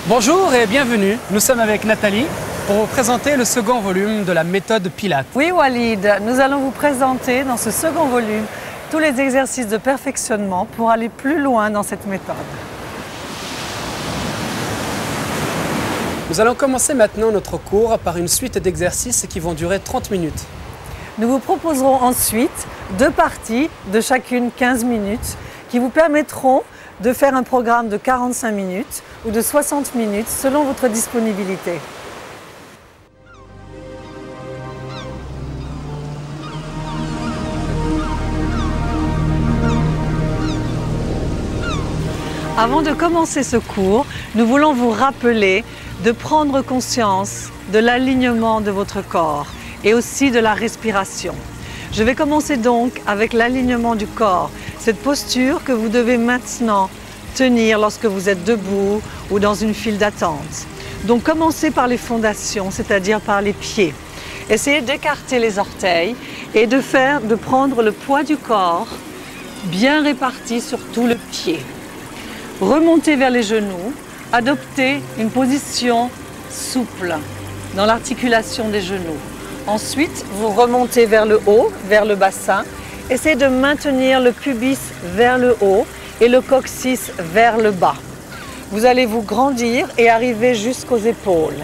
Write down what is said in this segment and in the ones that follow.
Bonjour et bienvenue, nous sommes avec Nathalie pour vous présenter le second volume de la méthode Pilates. Oui Walid, nous allons vous présenter dans ce second volume tous les exercices de perfectionnement pour aller plus loin dans cette méthode. Nous allons commencer maintenant notre cours par une suite d'exercices qui vont durer 30 minutes. Nous vous proposerons ensuite 2 parties de chacune 15 minutes qui vous permettront de faire un programme de 45 minutes ou de 60 minutes selon votre disponibilité. Avant de commencer ce cours, nous voulons vous rappeler de prendre conscience de l'alignement de votre corps et aussi de la respiration. Je vais commencer donc avec l'alignement du corps, cette posture que vous devez maintenant tenir lorsque vous êtes debout ou dans une file d'attente. Donc commencez par les fondations, c'est-à-dire par les pieds. Essayez d'écarter les orteils et de prendre le poids du corps bien réparti sur tout le pied. Remontez vers les genoux, adoptez une position souple dans l'articulation des genoux. Ensuite, vous remontez vers le haut, vers le bassin. Essayez de maintenir le pubis vers le haut et le coccyx vers le bas. Vous allez vous grandir et arriver jusqu'aux épaules.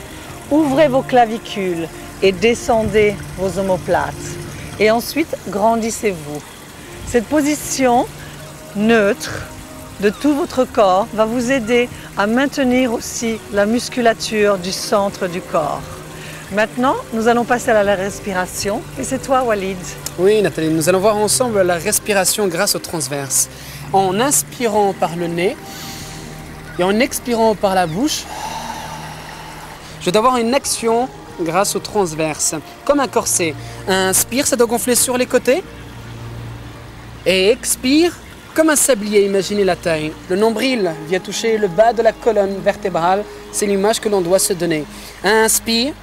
Ouvrez vos clavicules et descendez vos omoplates. Et ensuite, grandissez-vous. Cette position neutre de tout votre corps va vous aider à maintenir aussi la musculature du centre du corps. Maintenant, nous allons passer à la respiration et c'est toi Walid. Oui Nathalie, nous allons voir ensemble la respiration grâce au transverse. En inspirant par le nez et en expirant par la bouche, je dois avoir une action grâce au transverse, comme un corset. Inspire, ça doit gonfler sur les côtés et expire. Comme un sablier, imaginez la taille. Le nombril vient toucher le bas de la colonne vertébrale. C'est l'image que l'on doit se donner. Inspire,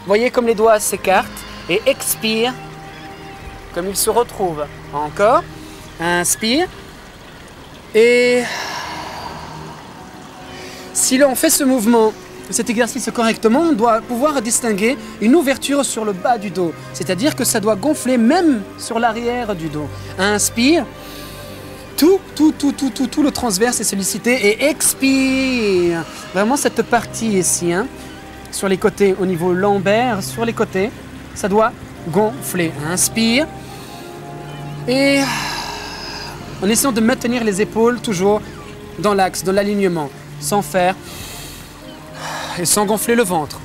voyez comme les doigts s'écartent. Et expire, comme ils se retrouvent. Encore. Inspire. Et si l'on fait ce mouvement, cet exercice correctement, on doit pouvoir distinguer une ouverture sur le bas du dos. C'est-à-dire que ça doit gonfler même sur l'arrière du dos. Inspire. Tout le transverse est sollicité et expire. Vraiment cette partie ici, sur les côtés, au niveau lombaire, sur les côtés, ça doit gonfler. Inspire. Et en essayant de maintenir les épaules toujours dans l'axe, dans l'alignement, sans faire et sans gonfler le ventre.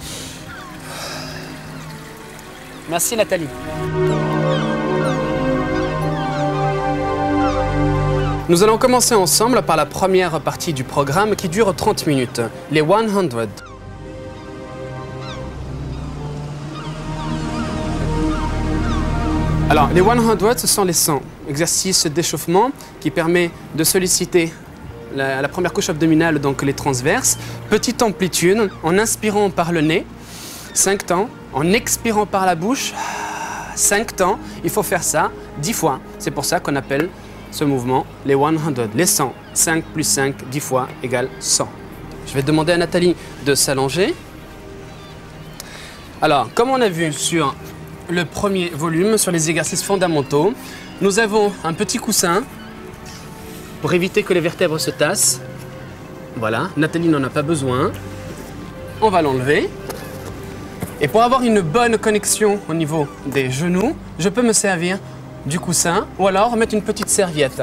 Merci Nathalie. Nous allons commencer ensemble par la première partie du programme qui dure 30 minutes, les 100. Alors, les 100, ce sont les 100 exercices d'échauffement qui permet de solliciter la première couche abdominale, donc les transverses. Petite amplitude, en inspirant par le nez, 5 temps, en expirant par la bouche, 5 temps. Il faut faire ça 10 fois. C'est pour ça qu'on appelle ce mouvement, les 100, les 100, 5 plus 5, 10 fois égale 100. Je vais demander à Nathalie de s'allonger. Alors, comme on a vu sur le premier volume, sur les exercices fondamentaux, nous avons un petit coussin pour éviter que les vertèbres se tassent. Voilà, Nathalie n'en a pas besoin. On va l'enlever. Et pour avoir une bonne connexion au niveau des genoux, je peux me servir du coussin ou alors mettre une petite serviette.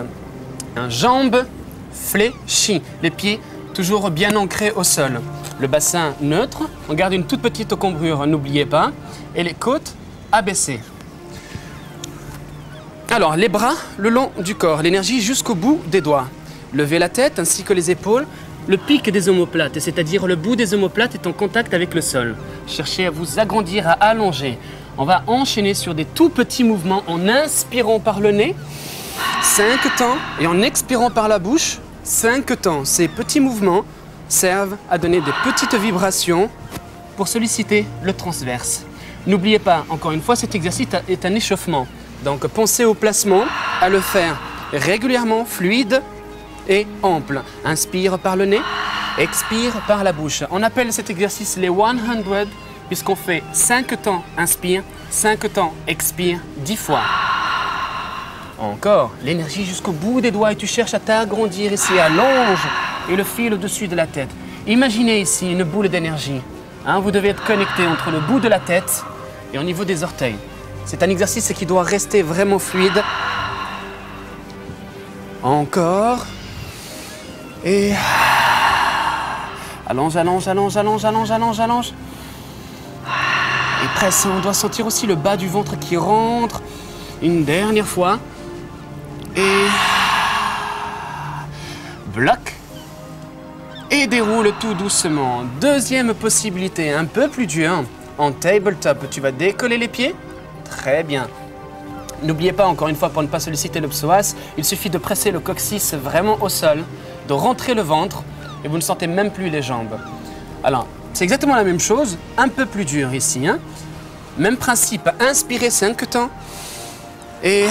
Jambes fléchies, les pieds toujours bien ancrés au sol. Le bassin neutre, on garde une toute petite cambrure, n'oubliez pas, et les côtes abaissées. Alors les bras le long du corps, l'énergie jusqu'au bout des doigts. Levez la tête ainsi que les épaules, le pic des omoplates, c'est-à-dire le bout des omoplates est en contact avec le sol. Cherchez à vous agrandir, à allonger. On va enchaîner sur des tout petits mouvements en inspirant par le nez, 5 temps, et en expirant par la bouche, 5 temps. Ces petits mouvements servent à donner des petites vibrations pour solliciter le transverse. N'oubliez pas, encore une fois, cet exercice est un échauffement. Donc pensez au placement, à le faire régulièrement, fluide et ample. Inspire par le nez, Expire par la bouche. On appelle cet exercice les 100 puisqu'on fait 5 temps inspire, 5 temps expire, 10 fois. Encore, l'énergie jusqu'au bout des doigts et tu cherches à t'agrandir ici, allonge et le fil au-dessus de la tête. Imaginez ici une boule d'énergie. Hein, vous devez être connecté entre le bout de la tête et au niveau des orteils. C'est un exercice qui doit rester vraiment fluide. Encore. Et allonge, allonge, allonge, allonge, allonge, allonge, allonge. Et presse, on doit sentir aussi le bas du ventre qui rentre. Une dernière fois. Et bloque. Et déroule tout doucement. Deuxième possibilité, un peu plus dur. En tabletop, tu vas décoller les pieds. Très bien. N'oubliez pas, encore une fois, pour ne pas solliciter le psoas, il suffit de presser le coccyx vraiment au sol, de rentrer le ventre et vous ne sentez même plus les jambes. Alors, c'est exactement la même chose, un peu plus dur ici. Hein. Même principe, inspirez 5 temps. Et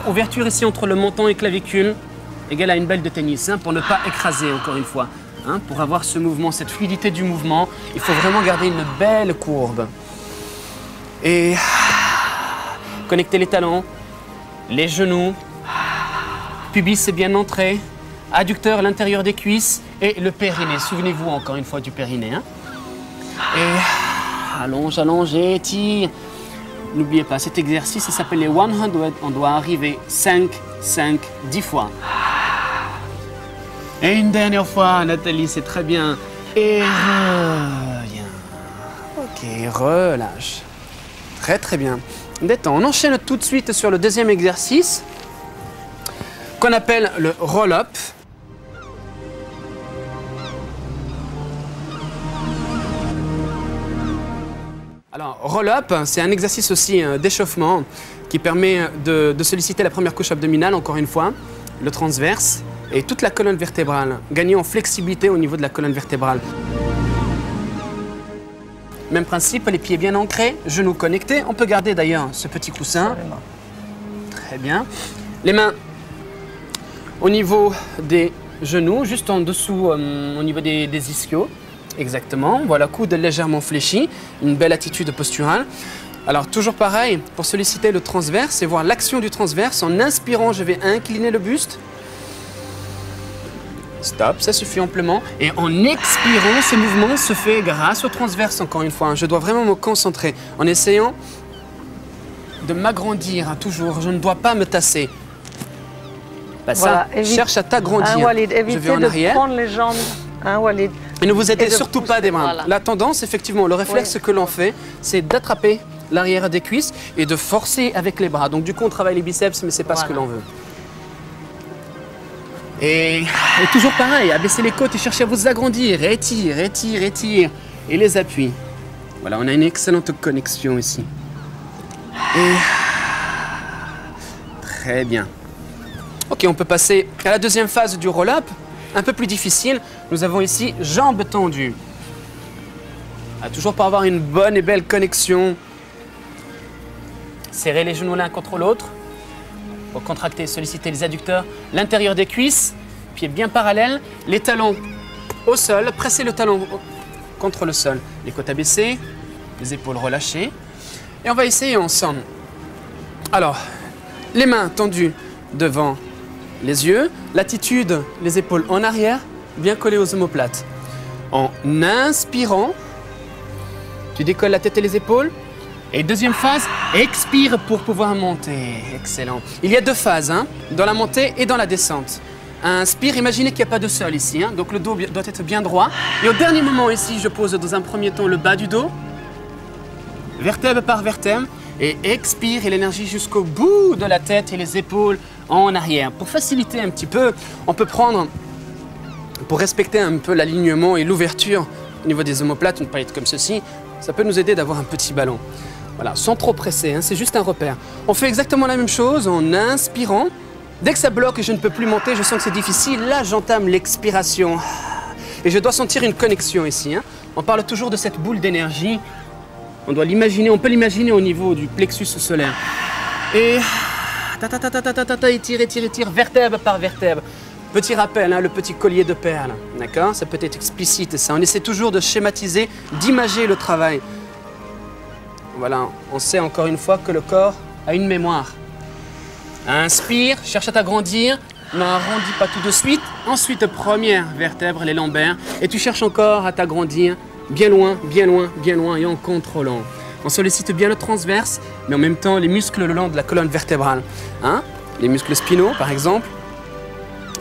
ouverture ici entre le menton et clavicule, égale à une balle de tennis, hein, pour ne pas écraser, encore une fois. Hein, pour avoir ce mouvement, cette fluidité du mouvement, il faut vraiment garder une belle courbe. Et connectez les talons, les genoux, pubis est bien entré, adducteur à l'intérieur des cuisses et le périnée. Souvenez-vous encore une fois du périnée. Hein. Et allonge, allonge, étire. N'oubliez pas, cet exercice il s'appelle les 100. On doit arriver 5, 5, 10 fois. Et une dernière fois, Nathalie, c'est très bien. Et reviens. Ok, relâche. Très très bien. Détends. On enchaîne tout de suite sur le deuxième exercice qu'on appelle le roll-up. Alors, roll-up, c'est un exercice aussi d'échauffement qui permet de solliciter la première couche abdominale, encore une fois, le transverse et toute la colonne vertébrale. Gagner en flexibilité au niveau de la colonne vertébrale. Même principe, les pieds bien ancrés, genoux connectés. On peut garder d'ailleurs ce petit coussin. Très bien. Les mains au niveau des genoux, juste en dessous, au niveau des ischios. Exactement. Voilà, coude légèrement fléchi. Une belle attitude posturale. Alors, toujours pareil, pour solliciter le transverse et voir l'action du transverse, en inspirant, je vais incliner le buste. Stop, ça suffit amplement. Et en expirant, ce mouvement se fait grâce au transverse, encore une fois. Je dois vraiment me concentrer en essayant de m'agrandir, toujours. Je ne dois pas me tasser. Bah, voilà, ça, cherche à t'agrandir. Walid, évitez je vais en arrière. Prendre les jambes. Walid. Et ne vous aidez surtout pas des mains. Voilà. La tendance, effectivement, le réflexe que l'on fait, c'est d'attraper l'arrière des cuisses et de forcer avec les bras. Donc du coup, on travaille les biceps, mais ce n'est pas ce que l'on veut. Et toujours pareil, abaissez les côtes et cherchez à vous agrandir. Étire, étire, étire. Et les appuis. Voilà, on a une excellente connexion ici. Et très bien. Ok, on peut passer à la deuxième phase du roll-up. Un peu plus difficile. Nous avons ici jambes tendues. Toujours pour avoir une bonne et belle connexion. Serrez les genoux l'un contre l'autre. Pour contracter et solliciter les adducteurs, l'intérieur des cuisses, pieds bien parallèles, les talons au sol, pressez le talon contre le sol, les côtes abaissées, les épaules relâchées. Et on va essayer ensemble. Alors, les mains tendues devant les yeux, l'attitude, les épaules en arrière, bien collées aux omoplates. En inspirant, tu décolles la tête et les épaules. Et deuxième phase, expire pour pouvoir monter. Excellent. Il y a deux phases, hein, dans la montée et dans la descente. Inspire, imaginez qu'il n'y a pas de sol ici, hein, donc le dos doit être bien droit. Et au dernier moment ici, je pose dans un premier temps le bas du dos, vertèbre par vertèbre, et expire et l'énergie jusqu'au bout de la tête et les épaules en arrière. Pour faciliter un petit peu, on peut prendre, pour respecter un peu l'alignement et l'ouverture au niveau des omoplates, ne pas être comme ceci, ça peut nous aider d'avoir un petit ballon. Voilà, sans trop presser, hein, c'est juste un repère. On fait exactement la même chose en inspirant. Dès que ça bloque et je ne peux plus monter, je sens que c'est difficile, là j'entame l'expiration. Et je dois sentir une connexion ici. Hein. On parle toujours de cette boule d'énergie. On doit l'imaginer, on peut l'imaginer au niveau du plexus solaire. Et étire, étire, étire, vertèbre par vertèbre. Petit rappel, hein, le petit collier de perles, d'accord? Ça peut être explicite, ça. On essaie toujours de schématiser, d'imager le travail. Voilà, on sait encore une fois que le corps a une mémoire. Inspire, cherche à t'agrandir, n'arrondis pas tout de suite. Ensuite, première vertèbre, les lombaires. Et tu cherches encore à t'agrandir, bien loin, bien loin, bien loin, et en contrôlant. On sollicite bien le transverse, mais en même temps les muscles le long de la colonne vertébrale. Hein? Les muscles spinaux, par exemple.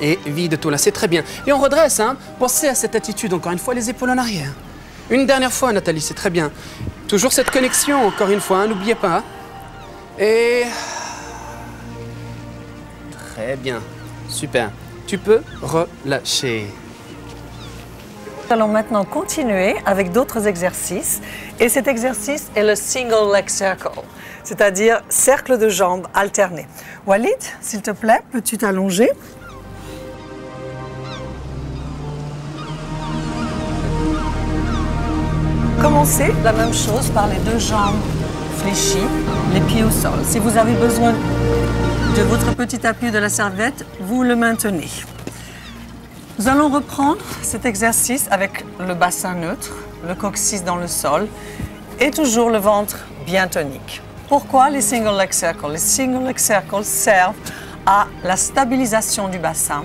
Et vide tout là, c'est très bien. Et on redresse, hein. Pensez à cette attitude, encore une fois, les épaules en arrière. Une dernière fois, Nathalie, c'est très bien. Toujours cette connexion, encore une fois, hein, n'oubliez pas. Et... Très bien, super. Tu peux relâcher. Nous allons maintenant continuer avec d'autres exercices. Et cet exercice est le single leg circle, c'est-à-dire cercle de jambes alterné. Walid, s'il te plaît, peux-tu t'allonger? Commencez la même chose par les deux jambes fléchies, les pieds au sol. Si vous avez besoin de votre petit appui de la serviette, vous le maintenez. Nous allons reprendre cet exercice avec le bassin neutre, le coccyx dans le sol et toujours le ventre bien tonique. Pourquoi les single leg circles? Les single leg circles servent à la stabilisation du bassin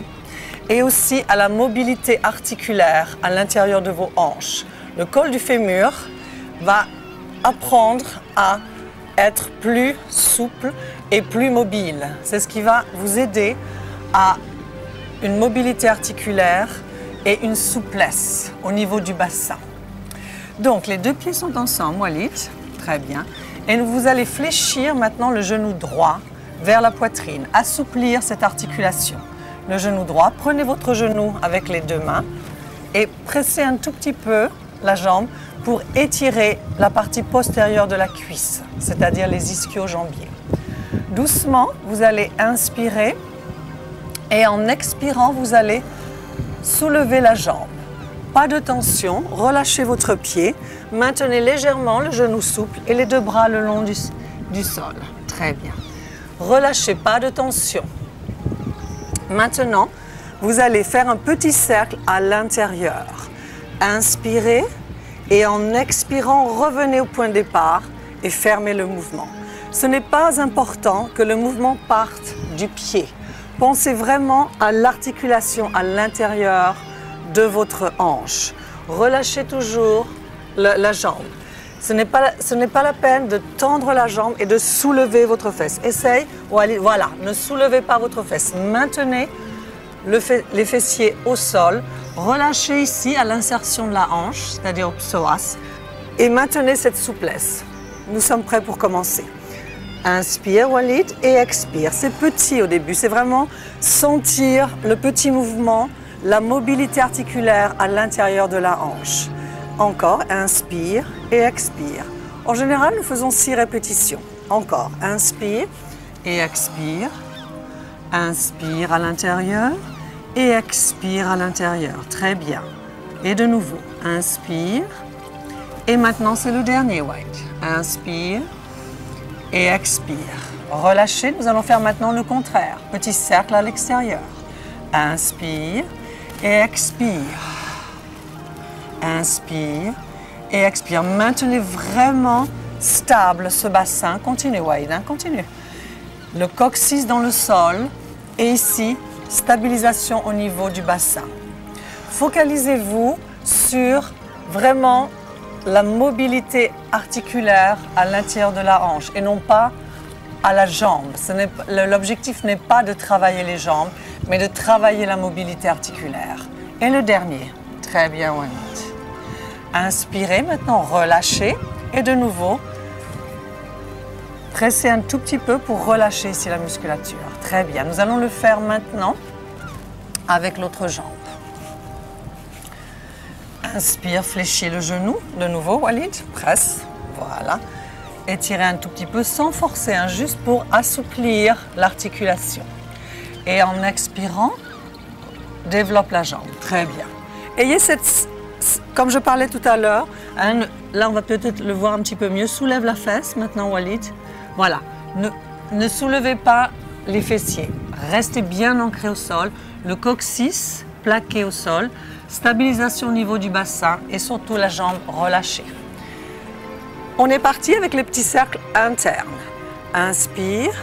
et aussi à la mobilité articulaire à l'intérieur de vos hanches. Le col du fémur va apprendre à être plus souple et plus mobile. C'est ce qui va vous aider à une mobilité articulaire et une souplesse au niveau du bassin. Donc, les deux pieds sont ensemble, Walid. Très bien. Et vous allez fléchir maintenant le genou droit vers la poitrine, assouplir cette articulation. Le genou droit, prenez votre genou avec les deux mains et pressez un tout petit peu la jambe pour étirer la partie postérieure de la cuisse, c'est-à-dire les ischio-jambiers. Doucement, vous allez inspirer et en expirant, vous allez soulever la jambe. Pas de tension, relâchez votre pied, maintenez légèrement le genou souple et les deux bras le long du sol. Très bien. Relâchez, pas de tension. Maintenant, vous allez faire un petit cercle à l'intérieur. Inspirez et en expirant, revenez au point de départ et fermez le mouvement. Ce n'est pas important que le mouvement parte du pied. Pensez vraiment à l'articulation à l'intérieur de votre hanche. Relâchez toujours la jambe. Ce n'est pas la peine de tendre la jambe et de soulever votre fesse. Essaye, voilà, ne soulevez pas votre fesse. Maintenez les fessiers au sol. Relâchez ici à l'insertion de la hanche, c'est-à-dire au psoas, et maintenez cette souplesse. Nous sommes prêts pour commencer. Inspire, Walid, et expire. C'est petit au début, c'est vraiment sentir le petit mouvement, la mobilité articulaire à l'intérieur de la hanche. Encore, inspire et expire. En général, nous faisons 6 répétitions. Encore, inspire et expire. Inspire à l'intérieur et expire à l'intérieur. Très bien. Et de nouveau, inspire. Et maintenant, c'est le dernier, White. Inspire et expire. Relâchez. Nous allons faire maintenant le contraire. Petit cercle à l'extérieur. Inspire et expire. Inspire et expire. Maintenez vraiment stable ce bassin. Continue, Wade, hein, continue. Le coccyx dans le sol et ici, stabilisation au niveau du bassin. Focalisez-vous sur vraiment la mobilité articulaire à l'intérieur de la hanche et non pas à la jambe. L'objectif n'est pas de travailler les jambes, mais de travailler la mobilité articulaire. Et le dernier. Très bien, Walid. Inspirez, maintenant relâchez et de nouveau, pressez un tout petit peu pour relâcher ici la musculature. Très bien, nous allons le faire maintenant avec l'autre jambe. Inspire, fléchis le genou, de nouveau, Walid, presse, voilà. Étirez un tout petit peu sans forcer, hein, juste pour assouplir l'articulation. Et en expirant, développe la jambe, très bien. Ayez cette, comme je parlais tout à l'heure, hein, là on va peut-être le voir un petit peu mieux, soulève la fesse maintenant, Walid. Voilà, ne soulevez pas les fessiers. Restez bien ancré au sol, le coccyx plaqué au sol, stabilisation au niveau du bassin et surtout la jambe relâchée. On est parti avec les petits cercles internes. Inspire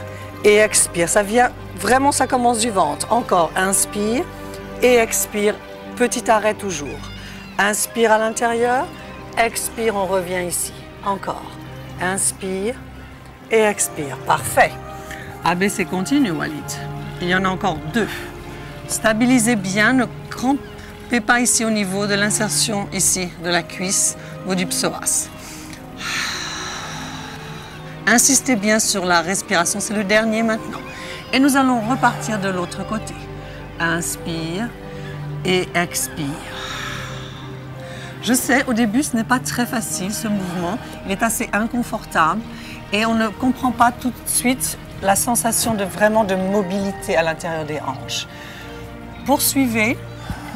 et expire. Ça vient vraiment, ça commence du ventre. Encore, inspire et expire. Petit arrêt toujours. Inspire à l'intérieur, expire, on revient ici. Encore. Inspire et expire. Parfait. ABC continue, Walid. Il y en a encore 2. Stabilisez bien, ne crampez pas ici au niveau de l'insertion ici de la cuisse ou du psoas. Insistez bien sur la respiration, c'est le dernier maintenant. Et nous allons repartir de l'autre côté. Inspire et expire. Je sais, au début, ce n'est pas très facile ce mouvement. Il est assez inconfortable et on ne comprend pas tout de suite la sensation de mobilité à l'intérieur des hanches. Poursuivez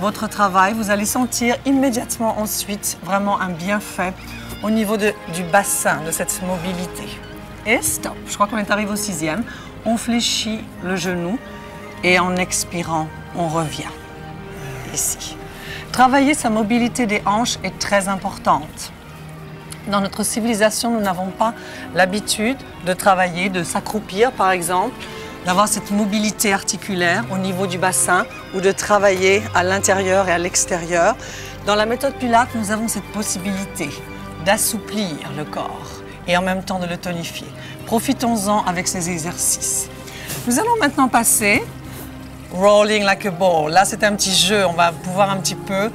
votre travail, vous allez sentir immédiatement ensuite vraiment un bienfait au niveau du bassin, de cette mobilité. Et stop, je crois qu'on est arrivé au 6e. On fléchit le genou et en expirant, on revient ici. Travailler sa mobilité des hanches est très importante. Dans notre civilisation, nous n'avons pas l'habitude de travailler, de s'accroupir par exemple, d'avoir cette mobilité articulaire au niveau du bassin ou de travailler à l'intérieur et à l'extérieur. Dans la méthode Pilates, nous avons cette possibilité d'assouplir le corps et en même temps de le tonifier. Profitons-en avec ces exercices. Nous allons maintenant passer rolling like a ball. Là, c'est un petit jeu. On va pouvoir un petit peu,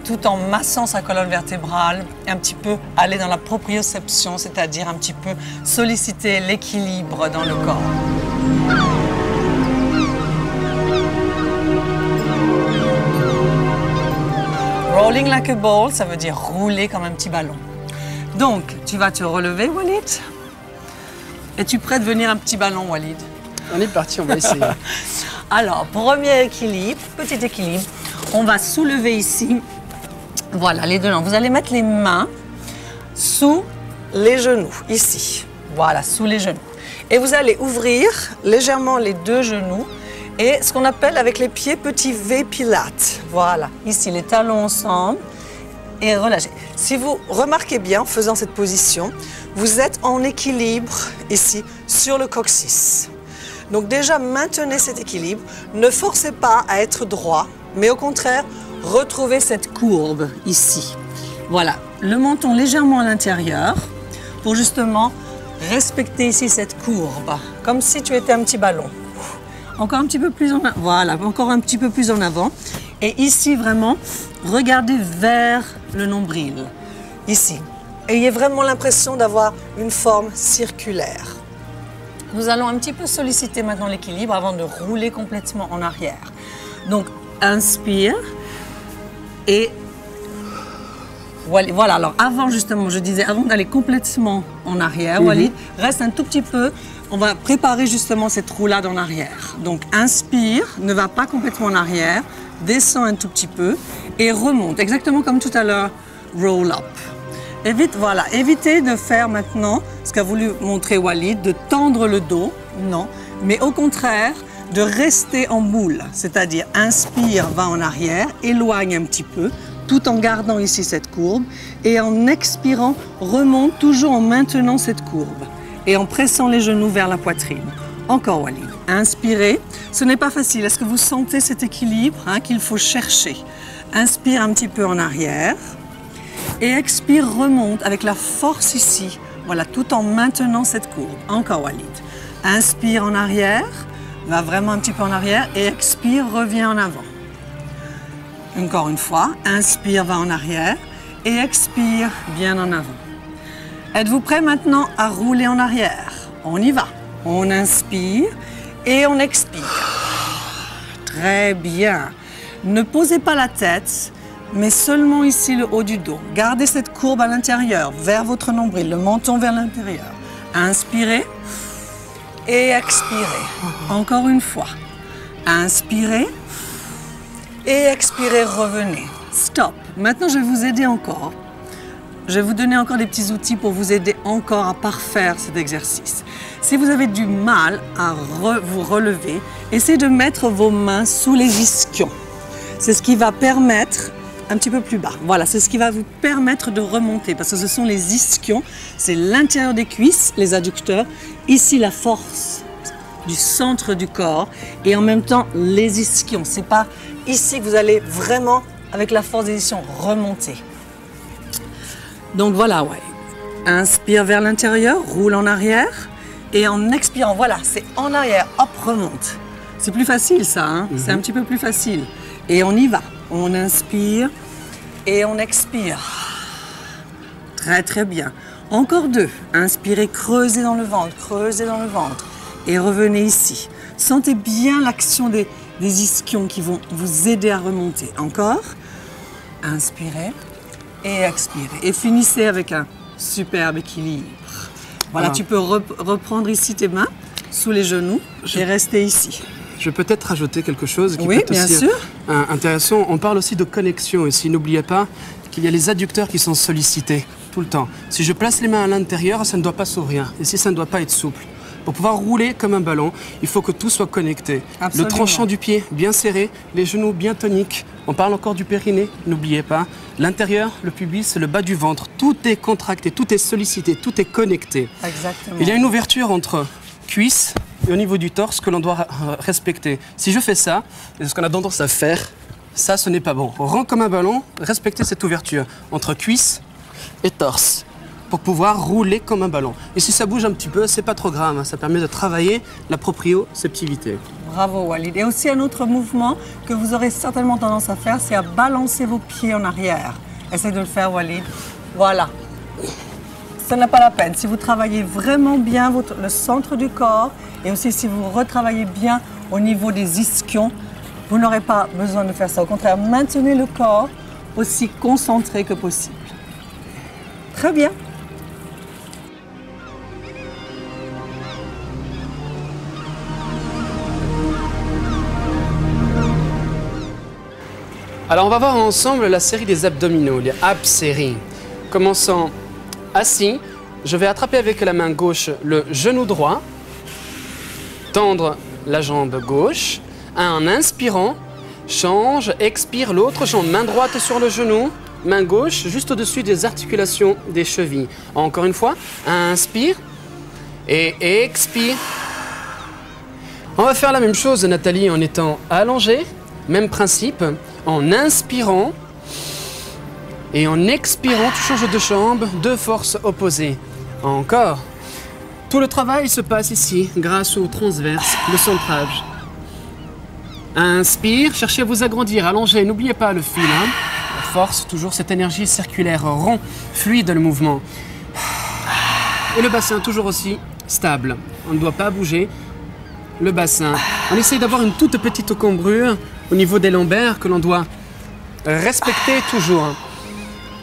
tout en massant sa colonne vertébrale, un petit peu aller dans la proprioception, c'est-à-dire un petit peu solliciter l'équilibre dans le corps. Rolling like a ball, ça veut dire rouler comme un petit ballon. Donc, tu vas te relever, Walid. Es-tu prêt de devenir un petit ballon, Walid? On est parti, on va essayer. Alors, premier équilibre, petit équilibre. On va soulever ici, voilà, les 2 jambes. Vous allez mettre les mains sous les genoux, ici. Voilà, sous les genoux. Et vous allez ouvrir légèrement les 2 genoux et ce qu'on appelle avec les pieds petit V Pilates. Voilà, ici les talons ensemble et relâchez. Si vous remarquez bien en faisant cette position, vous êtes en équilibre ici sur le coccyx. Donc déjà, maintenez cet équilibre. Ne forcez pas à être droit, mais au contraire, retrouvez cette courbe ici. Voilà, le menton légèrement à l'intérieur pour justement respecter ici cette courbe, comme si tu étais un petit ballon. Encore un petit peu plus en avant. Voilà, encore un petit peu plus en avant. Et ici, vraiment, regardez vers le nombril. Ici. Ayez vraiment l'impression d'avoir une forme circulaire. Nous allons un petit peu solliciter maintenant l'équilibre avant de rouler complètement en arrière. Donc, inspire et voilà. Alors, avant justement, je disais, avant d'aller complètement en arrière, Walid, reste un tout petit peu. On va préparer justement cette roulade en arrière. Donc, inspire, ne va pas complètement en arrière, descend un tout petit peu et remonte, exactement comme tout à l'heure, roll up. Évitez de faire maintenant ce qu'a voulu montrer Walid, de tendre le dos, non, mais au contraire, de rester en boule, c'est-à-dire inspire, va en arrière, éloigne un petit peu, tout en gardant ici cette courbe, et en expirant, remonte toujours en maintenant cette courbe, et en pressant les genoux vers la poitrine. Encore Walid, inspirez, ce n'est pas facile, est-ce que vous sentez cet équilibre qu'il faut chercher? Inspire un petit peu en arrière, et expire, remonte avec la force ici, voilà, tout en maintenant cette courbe. Encore Walid. Inspire en arrière, va vraiment un petit peu en arrière et expire, revient en avant. Encore une fois, inspire, va en arrière et expire, bien en avant. Êtes-vous prêt maintenant à rouler en arrière? On y va. On inspire et on expire. Très bien. Ne posez pas la tête, mais seulement ici le haut du dos. Gardez cette courbe à l'intérieur, vers votre nombril, le menton vers l'intérieur. Inspirez et expirez. Encore une fois. Inspirez et expirez, revenez. Stop. Maintenant, je vais vous aider encore. Je vais vous donner encore des petits outils pour vous aider encore à parfaire cet exercice. Si vous avez du mal à vous relever, essayez de mettre vos mains sous les ischions. C'est ce qui va permettre, un petit peu plus bas, voilà, c'est ce qui va vous permettre de remonter parce que ce sont les ischions, c'est l'intérieur des cuisses, les adducteurs, ici la force du centre du corps et en même temps les ischions. C'est pas ici que vous allez vraiment, avec la force des ischions, remonter. Donc voilà, ouais. Inspire vers l'intérieur, roule en arrière et en expirant, voilà, c'est en arrière, hop, remonte. C'est plus facile ça, hein? C'est un petit peu plus facile. Et on y va. On inspire et on expire. Très très bien. Encore 2. Inspirez, creusez dans le ventre, creusez dans le ventre. Et revenez ici. Sentez bien l'action des ischions qui vont vous aider à remonter. Encore. Inspirez et expirez. Et finissez avec un superbe équilibre. Voilà, tu peux reprendre ici tes mains sous les genoux et rester ici. Je peux peut-être rajouter quelque chose qui oui, peut être aussi intéressant. On parle aussi de connexion ici. N'oubliez pas qu'il y a les adducteurs qui sont sollicités tout le temps. Si je place les mains à l'intérieur, ça ne doit pas s'ouvrir. Ici, ça ne doit pas être souple. Pour pouvoir rouler comme un ballon, il faut que tout soit connecté. Absolument. Le tranchant du pied bien serré, les genoux bien toniques. On parle encore du périnée, n'oubliez pas. L'intérieur, le pubis, le bas du ventre, tout est contracté, tout est sollicité, tout est connecté. Exactement. Il y a une ouverture entre cuisses et au niveau du torse que l'on doit respecter. Si je fais ça, c'est ce qu'on a tendance à faire, ça ce n'est pas bon. Rends comme un ballon, respectez cette ouverture entre cuisses et torse pour pouvoir rouler comme un ballon. Et si ça bouge un petit peu, c'est pas trop grave, hein. Ça permet de travailler la proprioceptivité. Bravo Walid. Et aussi un autre mouvement que vous aurez certainement tendance à faire, c'est à balancer vos pieds en arrière. Essayez de le faire Walid. Voilà. Ça n'a pas la peine. Si vous travaillez vraiment bien le centre du corps et aussi si vous retravaillez bien au niveau des ischions, vous n'aurez pas besoin de faire ça. Au contraire, maintenez le corps aussi concentré que possible. Très bien. Alors on va voir ensemble la série des abdominaux, les ab-séries. Commençant assis, je vais attraper avec la main gauche le genou droit, tendre la jambe gauche, en inspirant, change, expire l'autre jambe, main droite sur le genou, main gauche juste au-dessus des articulations des chevilles. Encore une fois, inspire et expire. On va faire la même chose Nathalie en étant allongé, même principe, en inspirant et en expirant, tu changes de jambe, deux forces opposées. Encore. Tout le travail se passe ici, grâce au transverse, le centrage. Inspire, cherchez à vous agrandir, allonger, n'oubliez pas le fil. Hein. La force, toujours cette énergie circulaire, rond, fluide le mouvement. Et le bassin, toujours aussi stable. On ne doit pas bouger le bassin. On essaye d'avoir une toute petite cambrure au niveau des lombaires que l'on doit respecter toujours.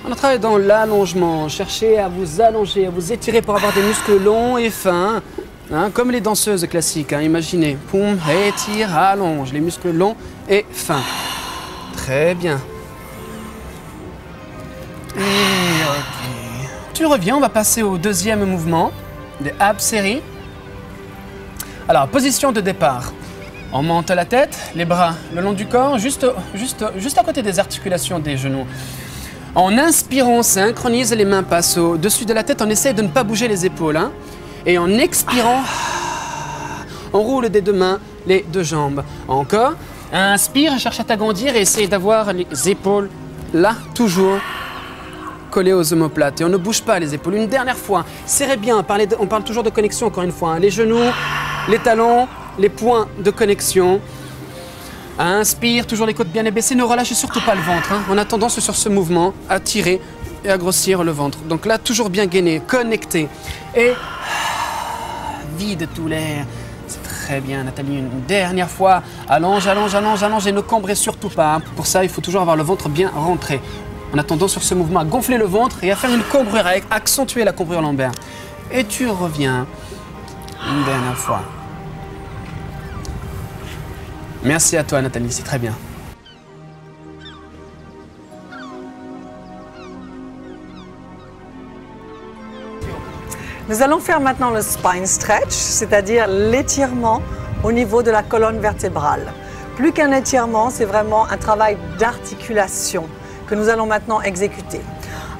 On travaille dans l'allongement. Cherchez à vous allonger, à vous étirer pour avoir des muscles longs et fins. Hein, comme les danseuses classiques. Hein, imaginez. Poum, étire, allonge. Les muscles longs et fins. Très bien. Et ok. Tu reviens, on va passer au deuxième mouvement. Des ab-séries. Alors, position de départ. On monte la tête, les bras le long du corps, juste à côté des articulations des genoux. En inspirant, on synchronise, les mains passent au-dessus de la tête. On essaie de ne pas bouger les épaules. Hein. Et en expirant, on roule des deux mains, les deux jambes. Encore. Inspire, cherche à t'agrandir et essaye d'avoir les épaules là, toujours collées aux omoplates. Et on ne bouge pas les épaules. Une dernière fois, serrez bien. On parle toujours de connexion, encore une fois. Hein. Les genoux, les talons, les points de connexion. Inspire, toujours les côtes bien abaissées. Ne relâchez surtout pas le ventre. Hein. On a tendance sur ce mouvement à tirer et à grossir le ventre. Donc là, toujours bien gainé, connecté. Et vide tout l'air. C'est très bien, Nathalie. Une dernière fois. Allonge, allonge, allonge, allonge. Et ne cambrez surtout pas. Hein. Pour ça, il faut toujours avoir le ventre bien rentré. On a tendance sur ce mouvement à gonfler le ventre et à faire une cambrure, à accentuer la cambrure lombaire. Et tu reviens une dernière fois. Merci à toi, Nathalie, c'est très bien. Nous allons faire maintenant le spine stretch, c'est-à-dire l'étirement au niveau de la colonne vertébrale. Plus qu'un étirement, c'est vraiment un travail d'articulation que nous allons maintenant exécuter.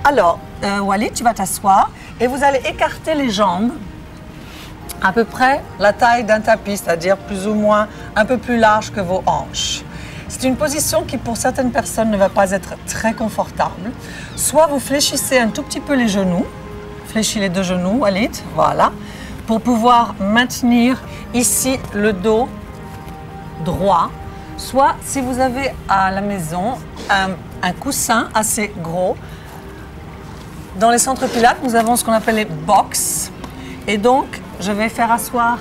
Alors, Walid, tu vas t'asseoir et vous allez écarter les jambes à peu près la taille d'un tapis, c'est-à-dire plus ou moins un peu plus large que vos hanches. C'est une position qui, pour certaines personnes, ne va pas être très confortable. Soit vous fléchissez un tout petit peu les genoux, fléchis les deux genoux, Walid, voilà, pour pouvoir maintenir ici le dos droit. Soit, si vous avez à la maison un coussin assez gros, dans les centres pilates, nous avons ce qu'on appelle les box. Et donc, je vais faire asseoir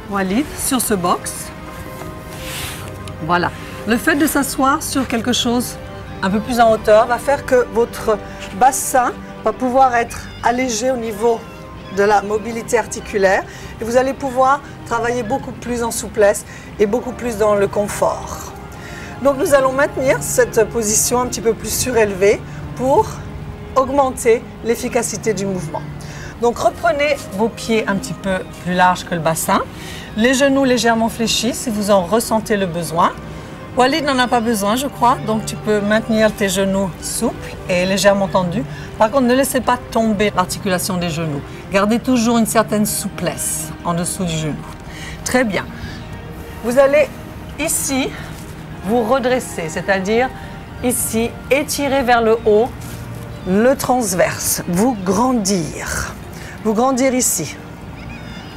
Walid sur ce box. Voilà. Le fait de s'asseoir sur quelque chose un peu plus en hauteur va faire que votre bassin va pouvoir être allégé au niveau de la mobilité articulaire et vous allez pouvoir travailler beaucoup plus en souplesse et beaucoup plus dans le confort. Donc nous allons maintenir cette position un petit peu plus surélevée pour augmenter l'efficacité du mouvement. Donc reprenez vos pieds un petit peu plus larges que le bassin, les genoux légèrement fléchis si vous en ressentez le besoin. Walid n'en a pas besoin, je crois, donc tu peux maintenir tes genoux souples et légèrement tendus. Par contre, ne laissez pas tomber l'articulation des genoux. Gardez toujours une certaine souplesse en dessous du genou. Très bien. Vous allez ici vous redresser, c'est-à-dire ici étirer vers le haut le transverse, vous grandir. Vous grandir ici,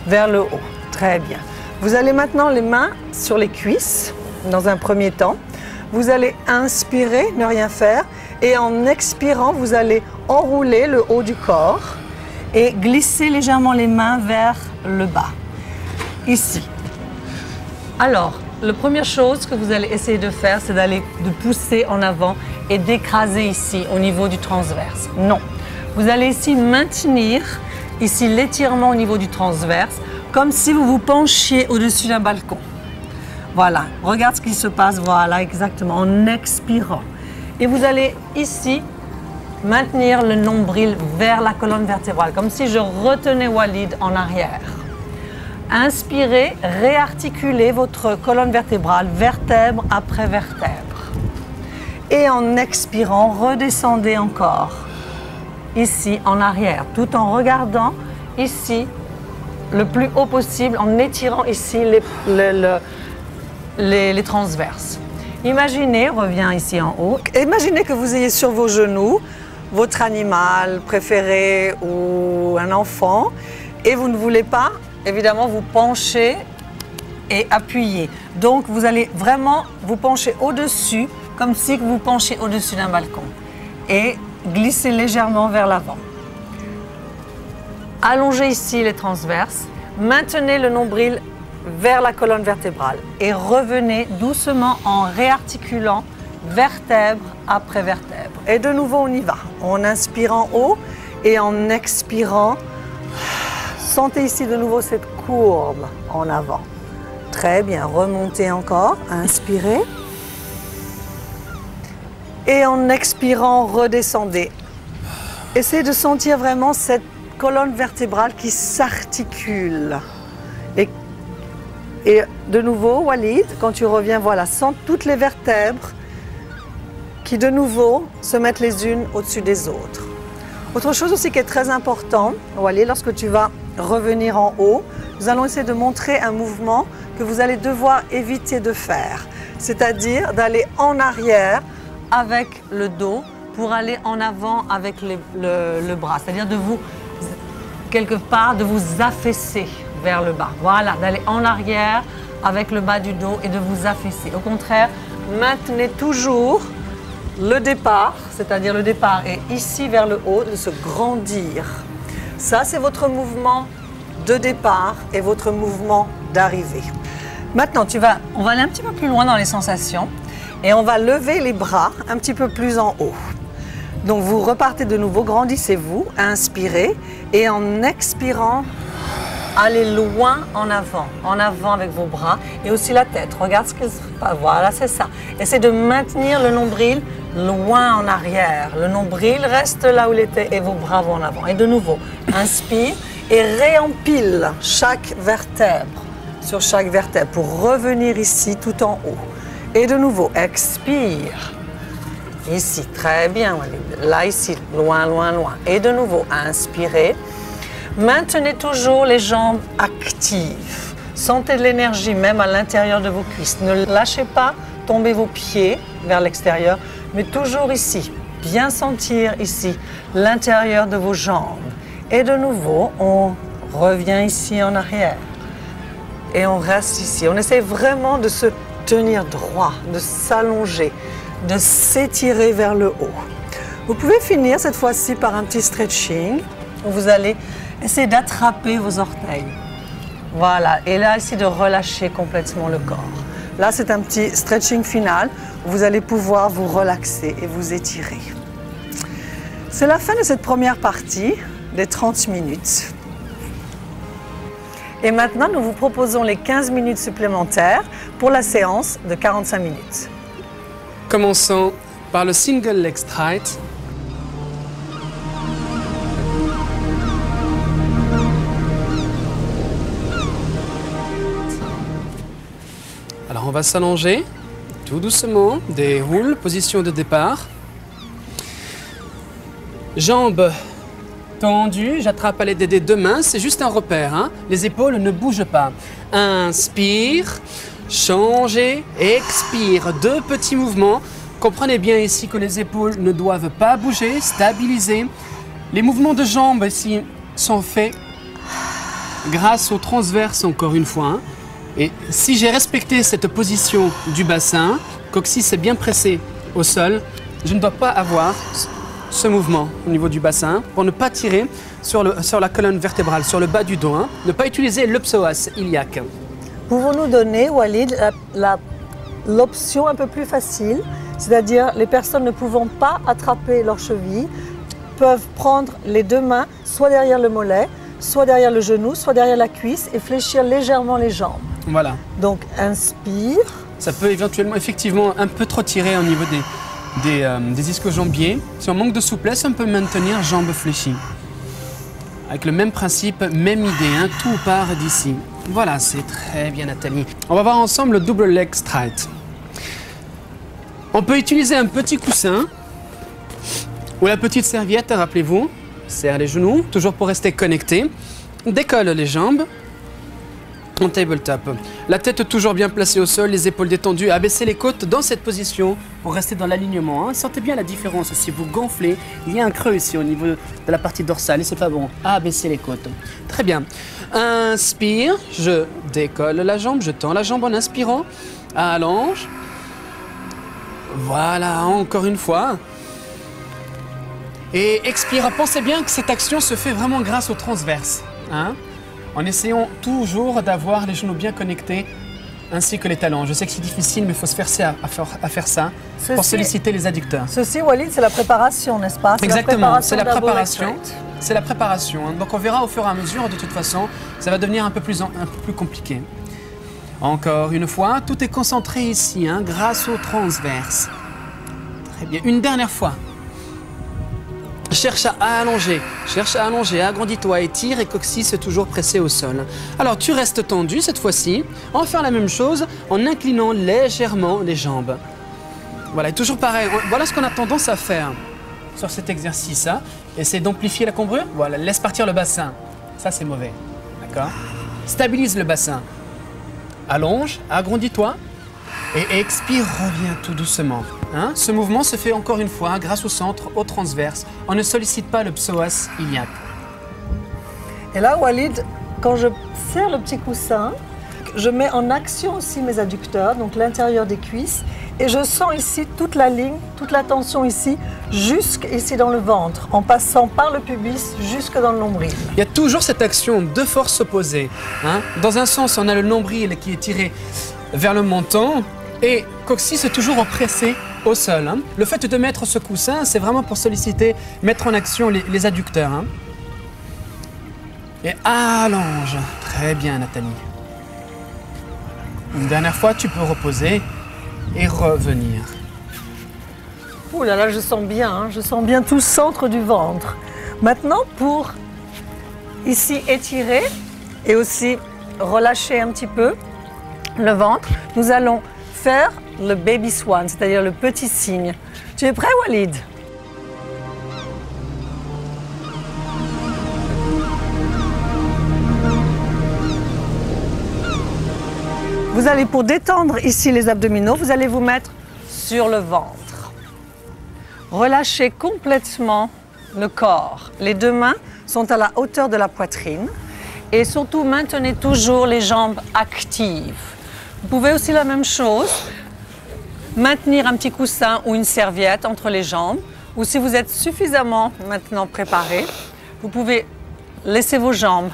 vers le haut. Très bien. Vous allez maintenant les mains sur les cuisses. Dans un premier temps, vous allez inspirer, ne rien faire, et en expirant, vous allez enrouler le haut du corps et glisser légèrement les mains vers le bas, ici. Alors, la première chose que vous allez essayer de faire, c'est de pousser en avant et d'écraser ici, au niveau du transverse. Non, vous allez ici maintenir ici l'étirement au niveau du transverse, comme si vous vous penchiez au-dessus d'un balcon. Voilà, regarde ce qui se passe, voilà, exactement, en expirant. Et vous allez ici maintenir le nombril vers la colonne vertébrale, comme si je retenais Walid en arrière. Inspirez, réarticulez votre colonne vertébrale, vertèbre après vertèbre. Et en expirant, redescendez encore, ici en arrière, tout en regardant ici le plus haut possible, en étirant ici les transverses. Imaginez, reviens ici en haut, imaginez que vous ayez sur vos genoux votre animal préféré ou un enfant et vous ne voulez pas, évidemment, vous pencher et appuyer. Donc, vous allez vraiment vous pencher au-dessus, comme si vous penchiez au-dessus d'un balcon et glisser légèrement vers l'avant. Allongez ici les transverses, maintenez le nombril vers la colonne vertébrale et revenez doucement en réarticulant vertèbre après vertèbre. Et de nouveau, on y va. On inspire en haut et en expirant, sentez ici de nouveau cette courbe en avant. Très bien, remontez encore, inspirez. Et en expirant, redescendez. Essayez de sentir vraiment cette colonne vertébrale qui s'articule. Et de nouveau, Walid, quand tu reviens, voilà, sens toutes les vertèbres qui de nouveau se mettent les unes au-dessus des autres. Autre chose aussi qui est très important, Walid, lorsque tu vas revenir en haut, nous allons essayer de montrer un mouvement que vous allez devoir éviter de faire, c'est-à-dire d'aller en arrière avec le dos pour aller en avant avec le bras, c'est-à-dire de vous, quelque part, de vous affaisser vers le bas. Voilà, d'aller en arrière avec le bas du dos et de vous affaisser. Au contraire, maintenez toujours le départ, c'est-à-dire le départ est ici vers le haut, de se grandir. Ça, c'est votre mouvement de départ et votre mouvement d'arrivée. Maintenant, on va aller un petit peu plus loin dans les sensations et on va lever les bras un petit peu plus en haut. Donc, vous repartez de nouveau, grandissez-vous, inspirez et en expirant, allez loin en avant avec vos bras et aussi la tête. Regarde ce que se passe. Voilà, c'est ça. Essayez de maintenir le nombril loin en arrière. Le nombril reste là où il était et vos bras vont en avant. Et de nouveau, inspire et réempile chaque vertèbre sur chaque vertèbre pour revenir ici tout en haut. Et de nouveau, expire. Ici, très bien, Walid. Là, ici, loin, loin, loin. Et de nouveau, inspirez. Maintenez toujours les jambes actives. Sentez de l'énergie même à l'intérieur de vos cuisses. Ne lâchez pas tomber vos pieds vers l'extérieur, mais toujours ici. Bien sentir ici l'intérieur de vos jambes. Et de nouveau, on revient ici en arrière. Et on reste ici. On essaie vraiment de se tenir droit, de s'allonger, de s'étirer vers le haut. Vous pouvez finir cette fois-ci par un petit stretching où vous allez essayer d'attraper vos orteils. Voilà, et là, ici de relâcher complètement le corps. Là, c'est un petit stretching final où vous allez pouvoir vous relaxer et vous étirer. C'est la fin de cette première partie des 30 minutes. Et maintenant, nous vous proposons les 15 minutes supplémentaires pour la séance de 45 minutes. Commençons par le single leg stride. Alors on va s'allonger tout doucement, déroule, position de départ. Jambes tendues, j'attrape à l'aide des deux mains, c'est juste un repère, hein. Les épaules ne bougent pas. Inspire, changez, expire, deux petits mouvements. Comprenez bien ici que les épaules ne doivent pas bouger, stabiliser. Les mouvements de jambes ici sont faits grâce au transverse encore une fois, hein. Et si j'ai respecté cette position du bassin, coccyx est bien pressé au sol, je ne dois pas avoir ce mouvement au niveau du bassin pour ne pas tirer sur la colonne vertébrale, sur le bas du dos, hein. Ne pas utiliser le psoas iliaque. Pouvons-nous donner, Walid, l'option un peu plus facile, c'est-à-dire les personnes ne pouvant pas attraper leurs chevilles peuvent prendre les deux mains soit derrière le mollet, soit derrière le genou, soit derrière la cuisse et fléchir légèrement les jambes. Voilà. Donc, inspire. Ça peut éventuellement, effectivement, un peu trop tirer au niveau des ischio-jambiers. Si on manque de souplesse, on peut maintenir jambes fléchies. Avec le même principe, même idée, hein, tout part d'ici. Voilà, c'est très bien, Nathalie. On va voir ensemble le double leg stride. On peut utiliser un petit coussin ou la petite serviette, rappelez-vous. Serre les genoux, toujours pour rester connecté. Décolle les jambes. En tabletop. La tête toujours bien placée au sol, les épaules détendues, abaisser les côtes dans cette position pour rester dans l'alignement, hein. Sentez bien la différence. Si vous gonflez, il y a un creux ici au niveau de la partie dorsale et c'est pas bon. Abaisser les côtes. Très bien. Inspire, je décolle la jambe, je tends la jambe en inspirant. Allonge. Voilà, encore une fois. Et expire. Pensez bien que cette action se fait vraiment grâce au transverse, hein. En essayant toujours d'avoir les genoux bien connectés ainsi que les talons. Je sais que c'est difficile, mais il faut se forcer à faire ça pour solliciter les adducteurs. Ceci, Walid, c'est la préparation, n'est-ce pas? Exactement, c'est la préparation. C'est la préparation. Hein. Donc on verra au fur et à mesure, de toute façon, ça va devenir un peu plus compliqué. Encore une fois, tout est concentré ici, hein, grâce au transverse. Très bien. Une dernière fois. Cherche à allonger, agrandis-toi, étire et coccyx est toujours pressé au sol. Alors tu restes tendu cette fois-ci, on va faire la même chose en inclinant légèrement les jambes. Voilà, et toujours pareil, voilà ce qu'on a tendance à faire sur cet exercice. Hein. Essaye d'amplifier la cambrure, voilà, laisse partir le bassin, ça c'est mauvais, d'accord? Stabilise le bassin, allonge, agrandis-toi. Et expire, reviens tout doucement. Hein? Ce mouvement se fait encore une fois grâce au centre, au transverse. On ne sollicite pas le psoas iliaque. Et là, Walid, quand je serre le petit coussin, je mets en action aussi mes adducteurs, donc l'intérieur des cuisses. Et je sens ici toute la ligne, toute la tension ici, jusqu'ici dans le ventre, en passant par le pubis jusque dans le nombril. Il y a toujours cette action de force opposée. Hein? Dans un sens, on a le nombril qui est tiré vers le menton et coccyx est toujours pressé au sol. Hein. Le fait de mettre ce coussin, c'est vraiment pour solliciter, mettre en action les adducteurs. Hein. Et allonge. Très bien, Nathalie. Une dernière fois, tu peux reposer et revenir. Ouh là là, je sens bien tout le centre du ventre. Maintenant, pour ici étirer et aussi relâcher un petit peu le ventre. Nous allons faire le baby swan, c'est-à-dire le petit cygne. Tu es prêt, Walid? Vous allez, pour détendre ici les abdominaux, vous allez vous mettre sur le ventre. Relâchez complètement le corps. Les deux mains sont à la hauteur de la poitrine et surtout maintenez toujours les jambes actives. Vous pouvez aussi la même chose, maintenir un petit coussin ou une serviette entre les jambes, ou si vous êtes suffisamment maintenant préparé, vous pouvez laisser vos jambes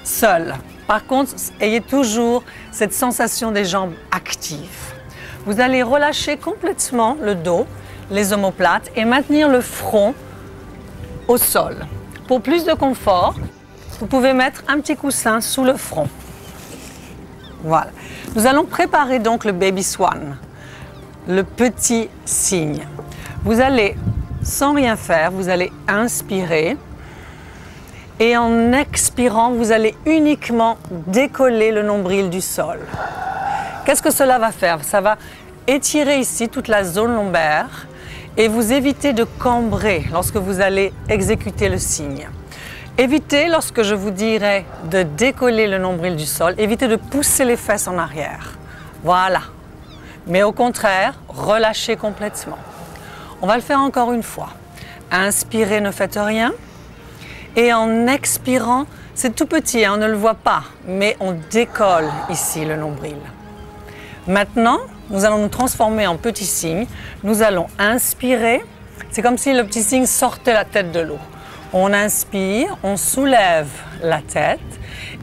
seules. Par contre, ayez toujours cette sensation des jambes actives. Vous allez relâcher complètement le dos, les omoplates et maintenir le front au sol. Pour plus de confort, vous pouvez mettre un petit coussin sous le front. Voilà. Nous allons préparer donc le baby swan, le petit cygne. Vous allez, sans rien faire, vous allez inspirer. Et en expirant, vous allez uniquement décoller le nombril du sol. Qu'est-ce que cela va faire? Ça va étirer ici toute la zone lombaire et vous éviter de cambrer lorsque vous allez exécuter le cygne. Évitez, lorsque je vous dirai de décoller le nombril du sol, évitez de pousser les fesses en arrière. Voilà. Mais au contraire, relâchez complètement. On va le faire encore une fois. Inspirez, ne faites rien. Et en expirant, c'est tout petit, hein, on ne le voit pas, mais on décolle ici le nombril. Maintenant, nous allons nous transformer en petit cygne. Nous allons inspirer. C'est comme si le petit cygne sortait la tête de l'eau. On inspire, on soulève la tête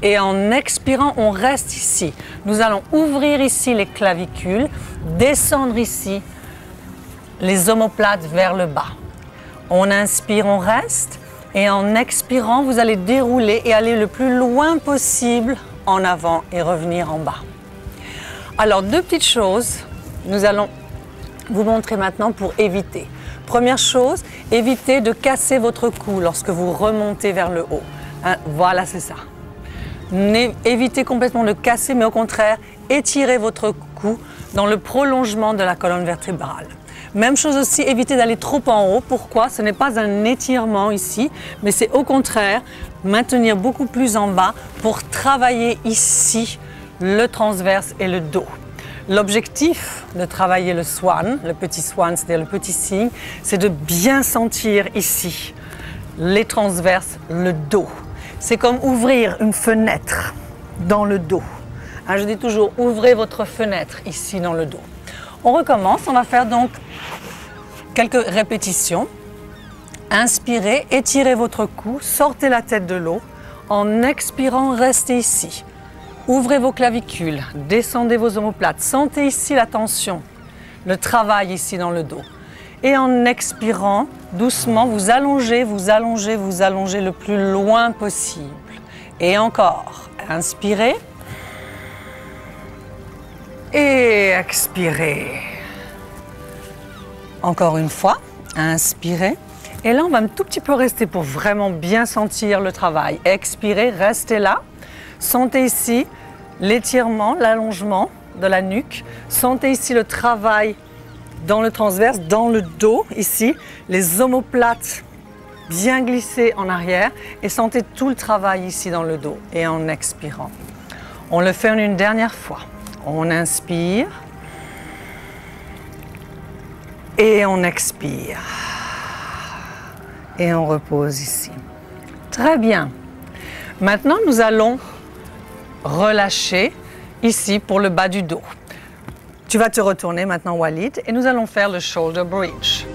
et en expirant, on reste ici. Nous allons ouvrir ici les clavicules, descendre ici les omoplates vers le bas. On inspire, on reste. Et en expirant, vous allez dérouler et aller le plus loin possible en avant et revenir en bas. Alors, deux petites choses, nous allons vous montrer maintenant pour éviter. Première chose, évitez de casser votre cou lorsque vous remontez vers le haut. Hein, voilà, c'est ça. Évitez complètement de casser, mais au contraire, étirez votre cou dans le prolongement de la colonne vertébrale. Même chose aussi, évitez d'aller trop en haut. Pourquoi? Ce n'est pas un étirement ici, mais c'est au contraire maintenir beaucoup plus en bas pour travailler ici le transverse et le dos. L'objectif de travailler le swan, le petit swan, c'est-à-dire le petit cygne, c'est de bien sentir ici les transverses, le dos. C'est comme ouvrir une fenêtre dans le dos. Hein, je dis toujours, ouvrez votre fenêtre ici dans le dos. On recommence, on va faire donc quelques répétitions. Inspirez, étirez votre cou, sortez la tête de l'eau. En expirant, restez ici. Ouvrez vos clavicules, descendez vos omoplates. Sentez ici la tension, le travail ici dans le dos. Et en expirant, doucement, vous allongez, vous allongez, vous allongez le plus loin possible. Et encore, inspirez. Et expirez. Encore une fois, inspirez. Et là, on va un tout petit peu rester pour vraiment bien sentir le travail. Expirez, restez là. Sentez ici l'étirement, l'allongement de la nuque. Sentez ici le travail dans le transverse, dans le dos, ici. Les omoplates bien glissées en arrière. Et sentez tout le travail ici dans le dos. Et en expirant. On le fait une dernière fois. On inspire et on expire et on repose ici. Très bien. Maintenant, nous allons relâcher ici pour le bas du dos. Tu vas te retourner maintenant, Walid, et nous allons faire le shoulder bridge.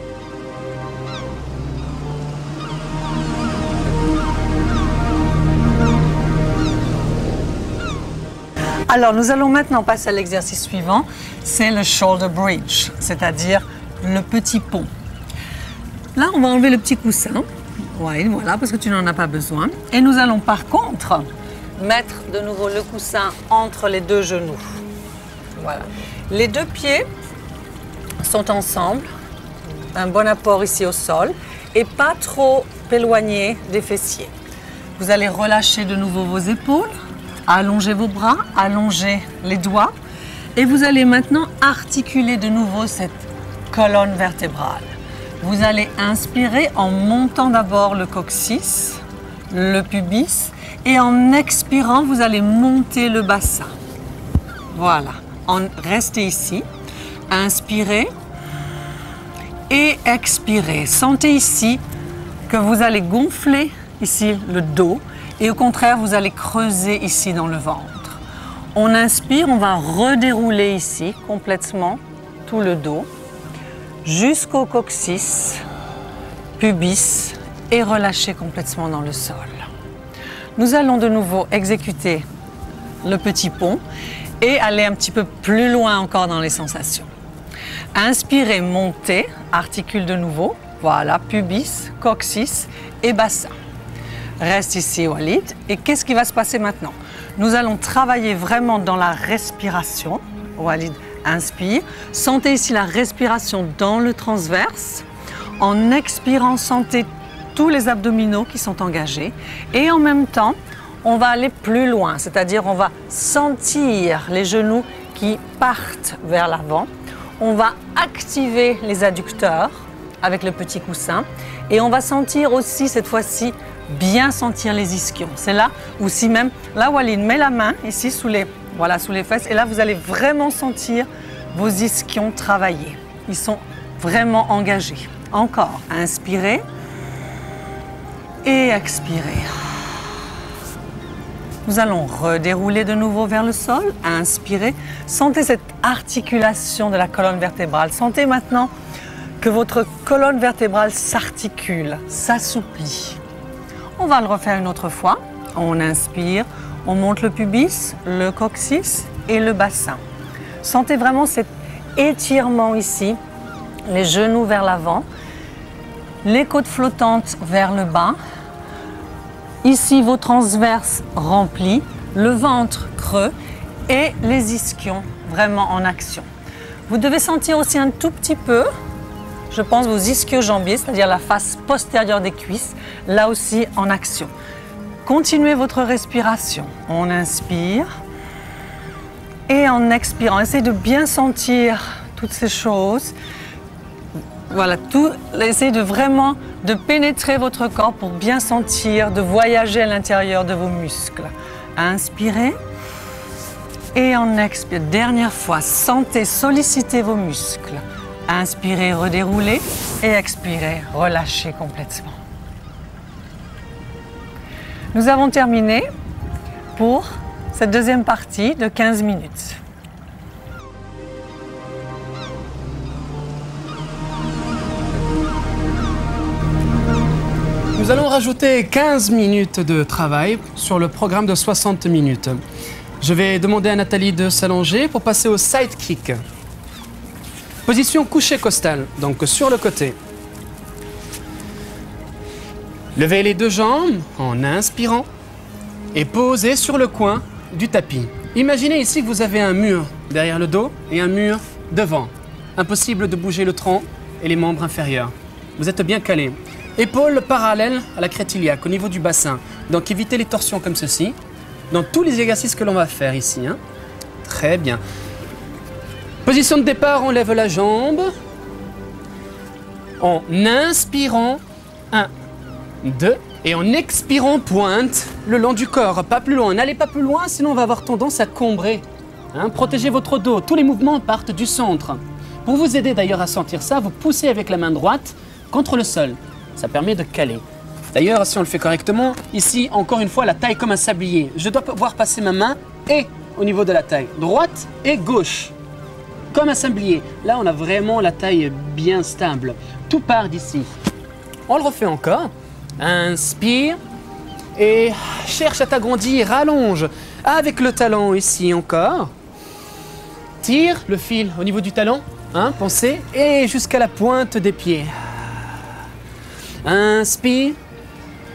Alors, nous allons maintenant passer à l'exercice suivant, c'est le shoulder bridge, c'est-à-dire le petit pont. Là, on va enlever le petit coussin, voilà, parce que tu n'en as pas besoin. Et nous allons par contre mettre de nouveau le coussin entre les deux genoux. Voilà. Les deux pieds sont ensemble, un bon apport ici au sol, et pas trop éloigné des fessiers. Vous allez relâcher de nouveau vos épaules, allonger vos bras, allonger les doigts. Et vous allez maintenant articuler de nouveau cette colonne vertébrale. Vous allez inspirer en montant d'abord le coccyx, le pubis. Et en expirant, vous allez monter le bassin. Voilà. Restez ici. Inspirez et expirez. Sentez ici que vous allez gonfler ici le dos et au contraire, vous allez creuser ici dans le ventre. On inspire, on va redérouler ici complètement tout le dos jusqu'au coccyx, pubis et relâcher complètement dans le sol. Nous allons de nouveau exécuter le petit pont et aller un petit peu plus loin encore dans les sensations. Inspirez, montez, articule de nouveau. Voilà, pubis, coccyx et bassin. Reste ici, Walid. Et qu'est-ce qui va se passer maintenant? Nous allons travailler vraiment dans la respiration. Walid, inspire. Sentez ici la respiration dans le transverse. En expirant, sentez tous les abdominaux qui sont engagés. Et en même temps, on va aller plus loin, c'est-à-dire on va sentir les genoux qui partent vers l'avant. On va activer les adducteurs avec le petit coussin et on va sentir aussi cette fois-ci bien sentir les ischions. C'est là où si même, là Walid met la main ici sous les fesses et là vous allez vraiment sentir vos ischions travailler. Ils sont vraiment engagés. Encore, inspirez et expirez. Nous allons redérouler de nouveau vers le sol, inspirez. Sentez cette articulation de la colonne vertébrale. Sentez maintenant que votre colonne vertébrale s'articule, s'assouplit. On va le refaire une autre fois. On inspire, on monte le pubis, le coccyx et le bassin. Sentez vraiment cet étirement ici, les genoux vers l'avant, les côtes flottantes vers le bas. Ici, vos transverses remplis, le ventre creux et les ischions vraiment en action. Vous devez sentir aussi un tout petit peu, je pense, vos ischio-jambiers, c'est-à-dire la face postérieure des cuisses, là aussi en action. Continuez votre respiration. On inspire et en expirant, essayez de bien sentir toutes ces choses. Voilà, essayez de vraiment de pénétrer votre corps pour bien sentir, de voyager à l'intérieur de vos muscles. Inspirez et en expirez. Dernière fois, sentez, sollicitez vos muscles. Inspirez, redéroulez et expirez, relâchez complètement. Nous avons terminé pour cette deuxième partie de 15 minutes. Nous allons rajouter 15 minutes de travail sur le programme de 60 minutes. Je vais demander à Nathalie de s'allonger pour passer au side kick. Position couché costal, donc sur le côté. Levez les deux jambes en inspirant et posez sur le coin du tapis. Imaginez ici que vous avez un mur derrière le dos et un mur devant. Impossible de bouger le tronc et les membres inférieurs. Vous êtes bien calé. Épaules parallèles à la crête iliaque, au niveau du bassin. Donc évitez les torsions comme ceci, dans tous les exercices que l'on va faire ici. Très bien. Position de départ, on lève la jambe. En inspirant, 1, 2. Et en expirant, pointe le long du corps, pas plus loin. N'allez pas plus loin, sinon on va avoir tendance à combrer. Protégez votre dos, tous les mouvements partent du centre. Pour vous aider d'ailleurs à sentir ça, vous poussez avec la main droite contre le sol. Ça permet de caler. D'ailleurs, si on le fait correctement, ici, encore une fois, la taille comme un sablier. Je dois pouvoir passer ma main et au niveau de la taille, droite et gauche, comme un sablier. Là, on a vraiment la taille bien stable. Tout part d'ici. On le refait encore. Inspire et cherche à t'agrandir, rallonge. Avec le talon ici encore. Tire le fil au niveau du talon, pensez, et jusqu'à la pointe des pieds. Inspire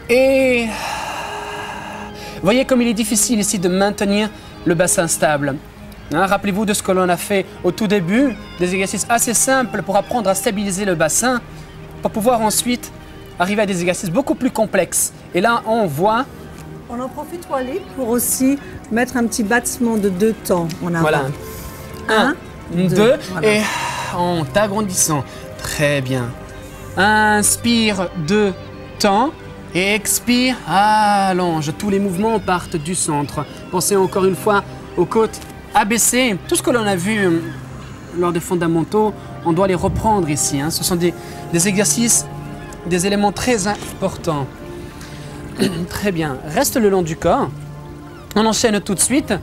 et voyez comme il est difficile ici de maintenir le bassin stable. Rappelez-vous de ce que l'on a fait au tout début, des exercices assez simples pour apprendre à stabiliser le bassin, pour pouvoir ensuite arriver à des exercices beaucoup plus complexes. Et là, on voit On en profite, Walid, pour aussi mettre un petit battement de 2 temps en avant. Voilà. 1, 2, voilà. et en t'agrandissant. Très bien. Inspire 2 temps et expire, allonge. Tous les mouvements partent du centre. Pensez encore une fois aux côtes abaissées. Tout ce que l'on a vu lors des fondamentaux, on doit les reprendre ici. Hein. Ce sont des exercices, des éléments très importants. Très bien. Reste le long du corps. On enchaîne tout de suite.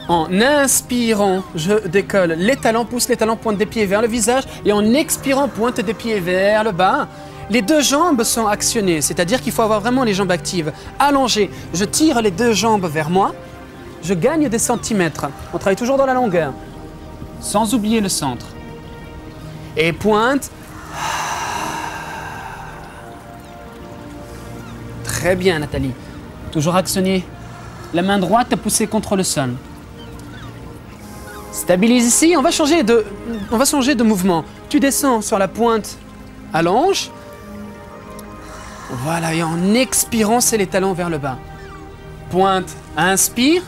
En inspirant, je décolle les talons, pousse les talons, pointe des pieds vers le visage. Et en expirant, pointe des pieds vers le bas. Les 2 jambes sont actionnées, c'est-à-dire qu'il faut avoir vraiment les jambes actives. Allongées, je tire les 2 jambes vers moi. Je gagne des centimètres. On travaille toujours dans la longueur, sans oublier le centre. Et pointe. Très bien, Nathalie. Toujours actionner la main droite poussée contre le sol. Stabilise ici. On va changer de mouvement. Tu descends sur la pointe, allonge. Voilà, et en expirant, c'est les talons vers le bas. Pointe, inspire.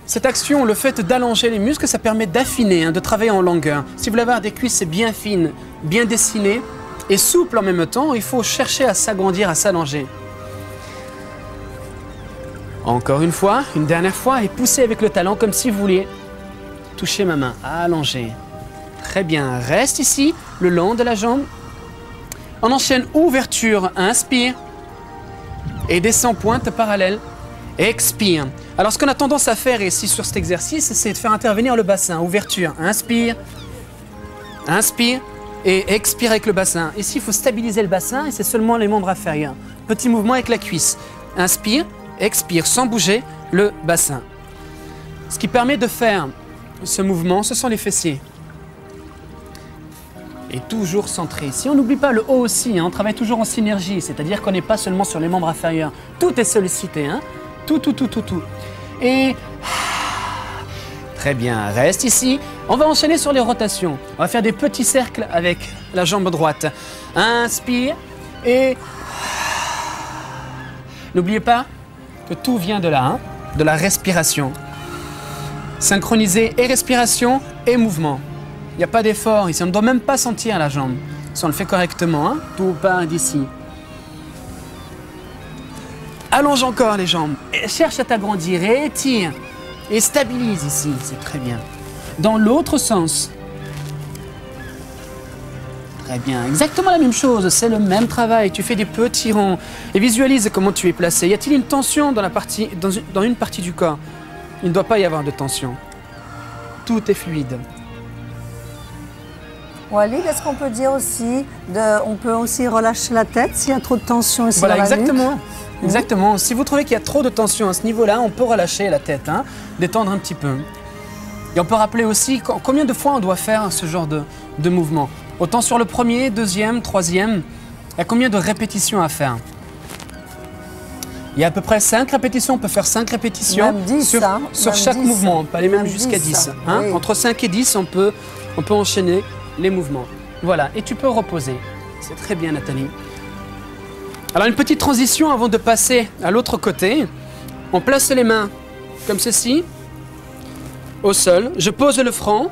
Cette action, le fait d'allonger les muscles, ça permet d'affiner, hein, de travailler en longueur. Si vous voulez avoir des cuisses bien fines, bien dessinées et souples en même temps, il faut chercher à s'agrandir, à s'allonger. Encore une fois, une dernière fois, et poussez avec le talon comme si vous vouliez toucher ma main. Allonger. Très bien, reste ici, le long de la jambe. On enchaîne ouverture, inspire. Et descend pointe parallèle, expire. Alors ce qu'on a tendance à faire ici sur cet exercice, c'est de faire intervenir le bassin. Ouverture, inspire, inspire et expire avec le bassin. Ici, il faut stabiliser le bassin et c'est seulement les membres inférieurs. Petit mouvement avec la cuisse. Inspire, expire sans bouger le bassin. Ce qui permet de faire ce mouvement, ce sont les fessiers. Et toujours centré. Si on n'oublie pas le haut aussi, hein, on travaille toujours en synergie, c'est-à-dire qu'on n'est pas seulement sur les membres inférieurs. Tout est sollicité, hein. Tout. Et très bien, reste ici. On va enchaîner sur les rotations. On va faire des petits cercles avec la jambe droite. Inspire et n'oubliez pas que tout vient de là, hein, de la respiration. Synchroniser et respiration et mouvement. Il n'y a pas d'effort ici, on ne doit même pas sentir la jambe. Si on le fait correctement, hein, tout part d'ici. Allonge encore les jambes, et cherche à t'agrandir, et étire, et stabilise ici, c'est très bien. Dans l'autre sens. Très bien, exactement la même chose, c'est le même travail. Tu fais des petits ronds et visualise comment tu es placé. Y a-t-il une tension dans une partie du corps? Il ne doit pas y avoir de tension. Tout est fluide. Walid, est-ce qu'on peut dire aussi, on peut aussi relâcher la tête s'il y a trop de tension ici dans la exactement. nuque. Exactement. Si vous trouvez qu'il y a trop de tension à ce niveau-là, on peut relâcher la tête, hein, détendre un petit peu. Et on peut rappeler aussi combien de fois on doit faire ce genre de mouvement. Autant sur le premier, deuxième, troisième, il y a combien de répétitions à faire? Il y a à peu près 5 répétitions, on peut faire 5 répétitions même 10, sur, hein, sur même chaque 10, mouvement, pas les mêmes même jusqu'à 10, 10. Hein. oui. Entre 5 et 10, on peut enchaîner les mouvements. Voilà, et tu peux reposer. C'est très bien, Nathalie. Alors, une petite transition avant de passer à l'autre côté. On place les mains comme ceci, au sol. Je pose le front,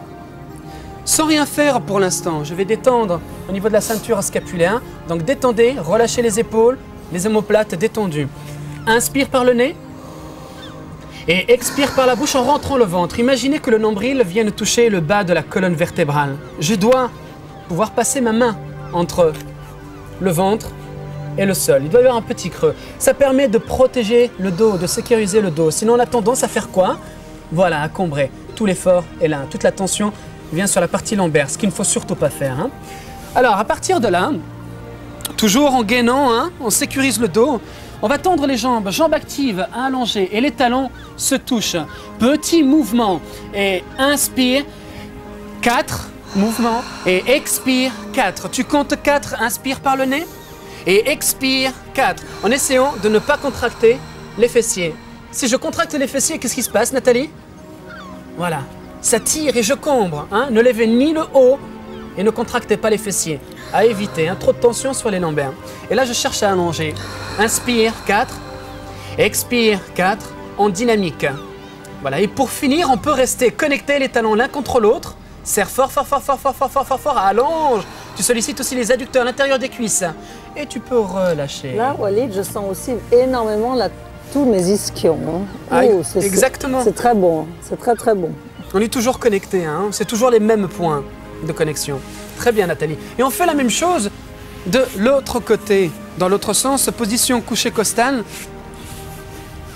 sans rien faire pour l'instant. Je vais détendre au niveau de la ceinture scapulaire. Donc, détendez, relâchez les épaules, les omoplates détendues. Inspire par le nez et expire par la bouche en rentrant le ventre. Imaginez que le nombril vienne toucher le bas de la colonne vertébrale. Je dois pouvoir passer ma main entre le ventre et le sol. Il doit y avoir un petit creux. Ça permet de protéger le dos, de sécuriser le dos. Sinon, on a tendance à faire quoi? Voilà, à combrer. Tout l'effort est là. Toute la tension vient sur la partie lombaire, ce qu'il ne faut surtout pas faire. Hein. Alors, à partir de là, toujours en gainant, hein, on sécurise le dos. On va tendre les jambes, jambes actives, allongées et les talons se touchent. Petit mouvement et inspire, 4 mouvements et expire, 4. Tu comptes 4, inspire par le nez et expire, 4. En essayant de ne pas contracter les fessiers. Si je contracte les fessiers, qu'est-ce qui se passe, Nathalie? Voilà, ça tire et je combre. Hein. Ne levez ni le haut et ne contractez pas les fessiers. À éviter, hein, trop de tension sur les lombaires. Et là, je cherche à allonger. Inspire, 4. Expire, 4, en dynamique. Voilà, et pour finir, on peut rester connecté les talons l'un contre l'autre. Serre fort, fort, fort, fort, fort, fort, fort, fort, fort, allonge. Tu sollicites aussi les adducteurs à l'intérieur des cuisses. Et tu peux relâcher. Là, Walid, je sens aussi énormément tous mes ischions. Hein. Exactement. C'est très bon, c'est très très bon. On est toujours connecté, hein. C'est toujours les mêmes points de connexion. Très bien, Nathalie. Et on fait la même chose de l'autre côté, dans l'autre sens, position couchée costale.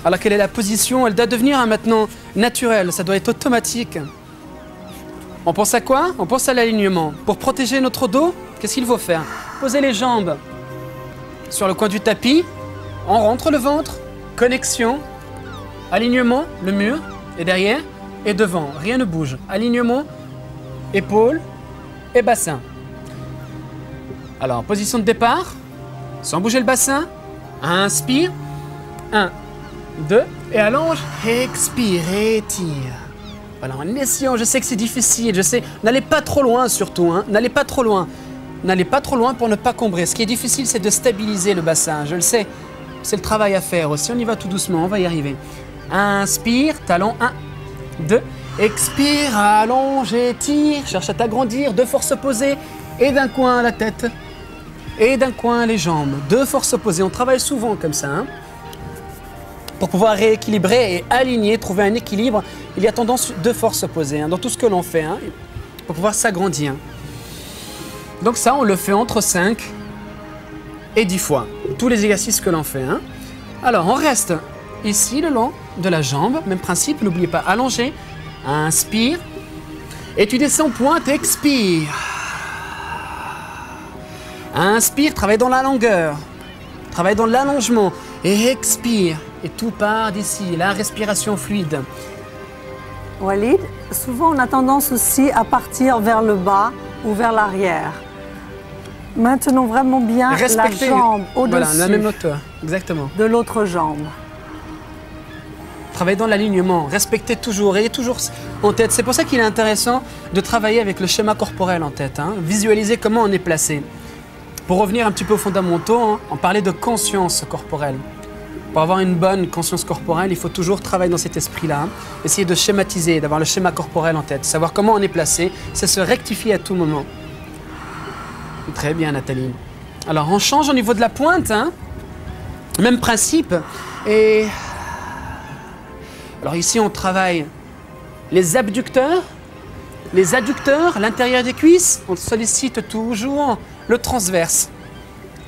Alors quelle est la position? Elle doit devenir maintenant naturelle, ça doit être automatique. On pense à quoi? On pense à l'alignement. Pour protéger notre dos, qu'est-ce qu'il faut faire? Poser les jambes sur le coin du tapis, on rentre le ventre, connexion, alignement, le mur, et derrière, et devant, rien ne bouge. Alignement, épaules et bassin. Alors, position de départ, sans bouger le bassin, inspire, 1, 2, et allonge, expire, étire. Voilà, en essayant, je sais que c'est difficile, je sais, n'allez pas trop loin surtout, hein, n'allez pas trop loin. N'allez pas trop loin pour ne pas combrer. Ce qui est difficile, c'est de stabiliser le bassin, je le sais. C'est le travail à faire aussi, on y va tout doucement, on va y arriver. Inspire, talon, 1, 2, expire, allonge, étire, cherche à t'agrandir, 2 forces opposées, et d'un coin la tête, et d'un coin les jambes. 2 forces opposées, on travaille souvent comme ça, hein. Pour pouvoir rééquilibrer et aligner, trouver un équilibre, il y a tendance 2 forces opposées, hein, dans tout ce que l'on fait, hein, pour pouvoir s'agrandir. Donc ça, on le fait entre 5 et 10 fois, tous les exercices que l'on fait, hein. Alors, on reste ici, le long de la jambe, même principe, n'oubliez pas, allonger, inspire, et tu descends, pointe, expire. Inspire, travaille dans la longueur, travaille dans l'allongement, et expire, et tout part d'ici, la respiration fluide. Walid, souvent on a tendance aussi à partir vers le bas ou vers l'arrière. Maintenons vraiment bien la jambe au-dessus. Voilà, la même hauteur, exactement. De l'autre jambe. Travaillez dans l'alignement, respectez toujours, ayez toujours en tête. C'est pour ça qu'il est intéressant de travailler avec le schéma corporel en tête, hein. Visualiser comment on est placé. Pour revenir un petit peu aux fondamentaux, hein, on parlait de conscience corporelle. Pour avoir une bonne conscience corporelle, il faut toujours travailler dans cet esprit-là. Hein. Essayer de schématiser, d'avoir le schéma corporel en tête. Savoir comment on est placé, c'est se rectifier à tout moment. Très bien, Nathalie. Alors, on change au niveau de la pointe. Hein. Même principe. Et alors ici, on travaille les abducteurs, les adducteurs, l'intérieur des cuisses. On sollicite toujours le transverse.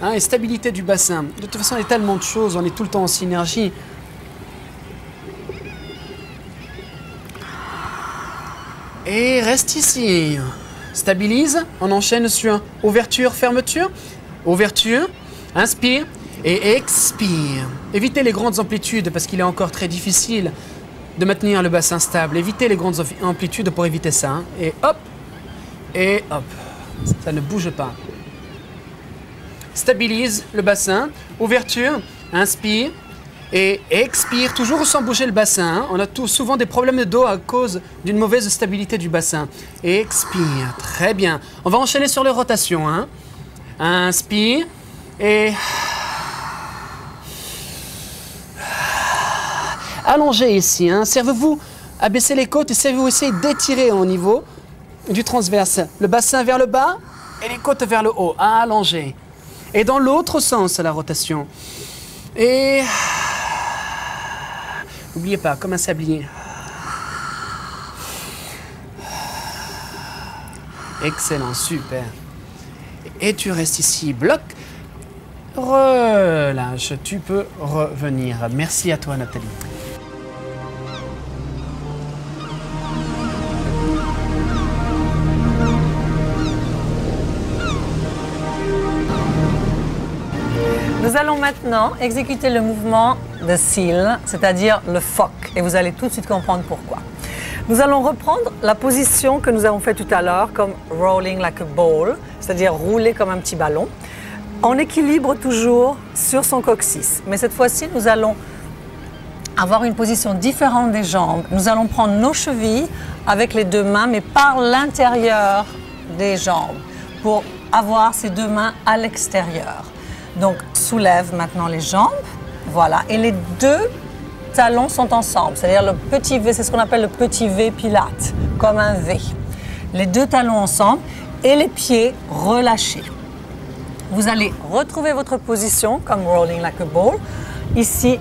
Hein, et stabilité du bassin. De toute façon, il y a tellement de choses, on est tout le temps en synergie. Et reste ici. Stabilise, on enchaîne sur ouverture, fermeture. Ouverture, inspire et expire. Évitez les grandes amplitudes parce qu'il est encore très difficile de maintenir le bassin stable. Évitez les grandes amplitudes pour éviter ça. Hein. Et hop, ça ne bouge pas. Stabilise le bassin, ouverture, inspire et expire, toujours sans bouger le bassin. Hein. On a souvent des problèmes de dos à cause d'une mauvaise stabilité du bassin. Expire, très bien. On va enchaîner sur les rotations. Hein. Inspire et allongez ici. Hein. Servez-vous à baisser les côtes et servez-vous essayer d'étirer au niveau du transverse. Le bassin vers le bas et les côtes vers le haut. Allongez. Et dans l'autre sens, la rotation. Et n'oubliez pas, comme un sablier. Excellent, super. Et tu restes ici, bloc. Relâche, tu peux revenir. Merci à toi, Nathalie. Nous allons maintenant exécuter le mouvement de Seal, c'est-à-dire le phoque, et vous allez tout de suite comprendre pourquoi. Nous allons reprendre la position que nous avons fait tout à l'heure, comme rolling like a ball, c'est-à-dire rouler comme un petit ballon. On équilibre toujours sur son coccyx, mais cette fois-ci, nous allons avoir une position différente des jambes. Nous allons prendre nos chevilles avec les 2 mains, mais par l'intérieur des jambes, pour avoir ces 2 mains à l'extérieur. Donc, soulève maintenant les jambes, Voilà, et les deux talons sont ensemble, c'est-à-dire le petit V, c'est ce qu'on appelle le petit V Pilates, comme un V. Les deux talons ensemble et les pieds relâchés. Vous allez retrouver votre position comme rolling like a ball, ici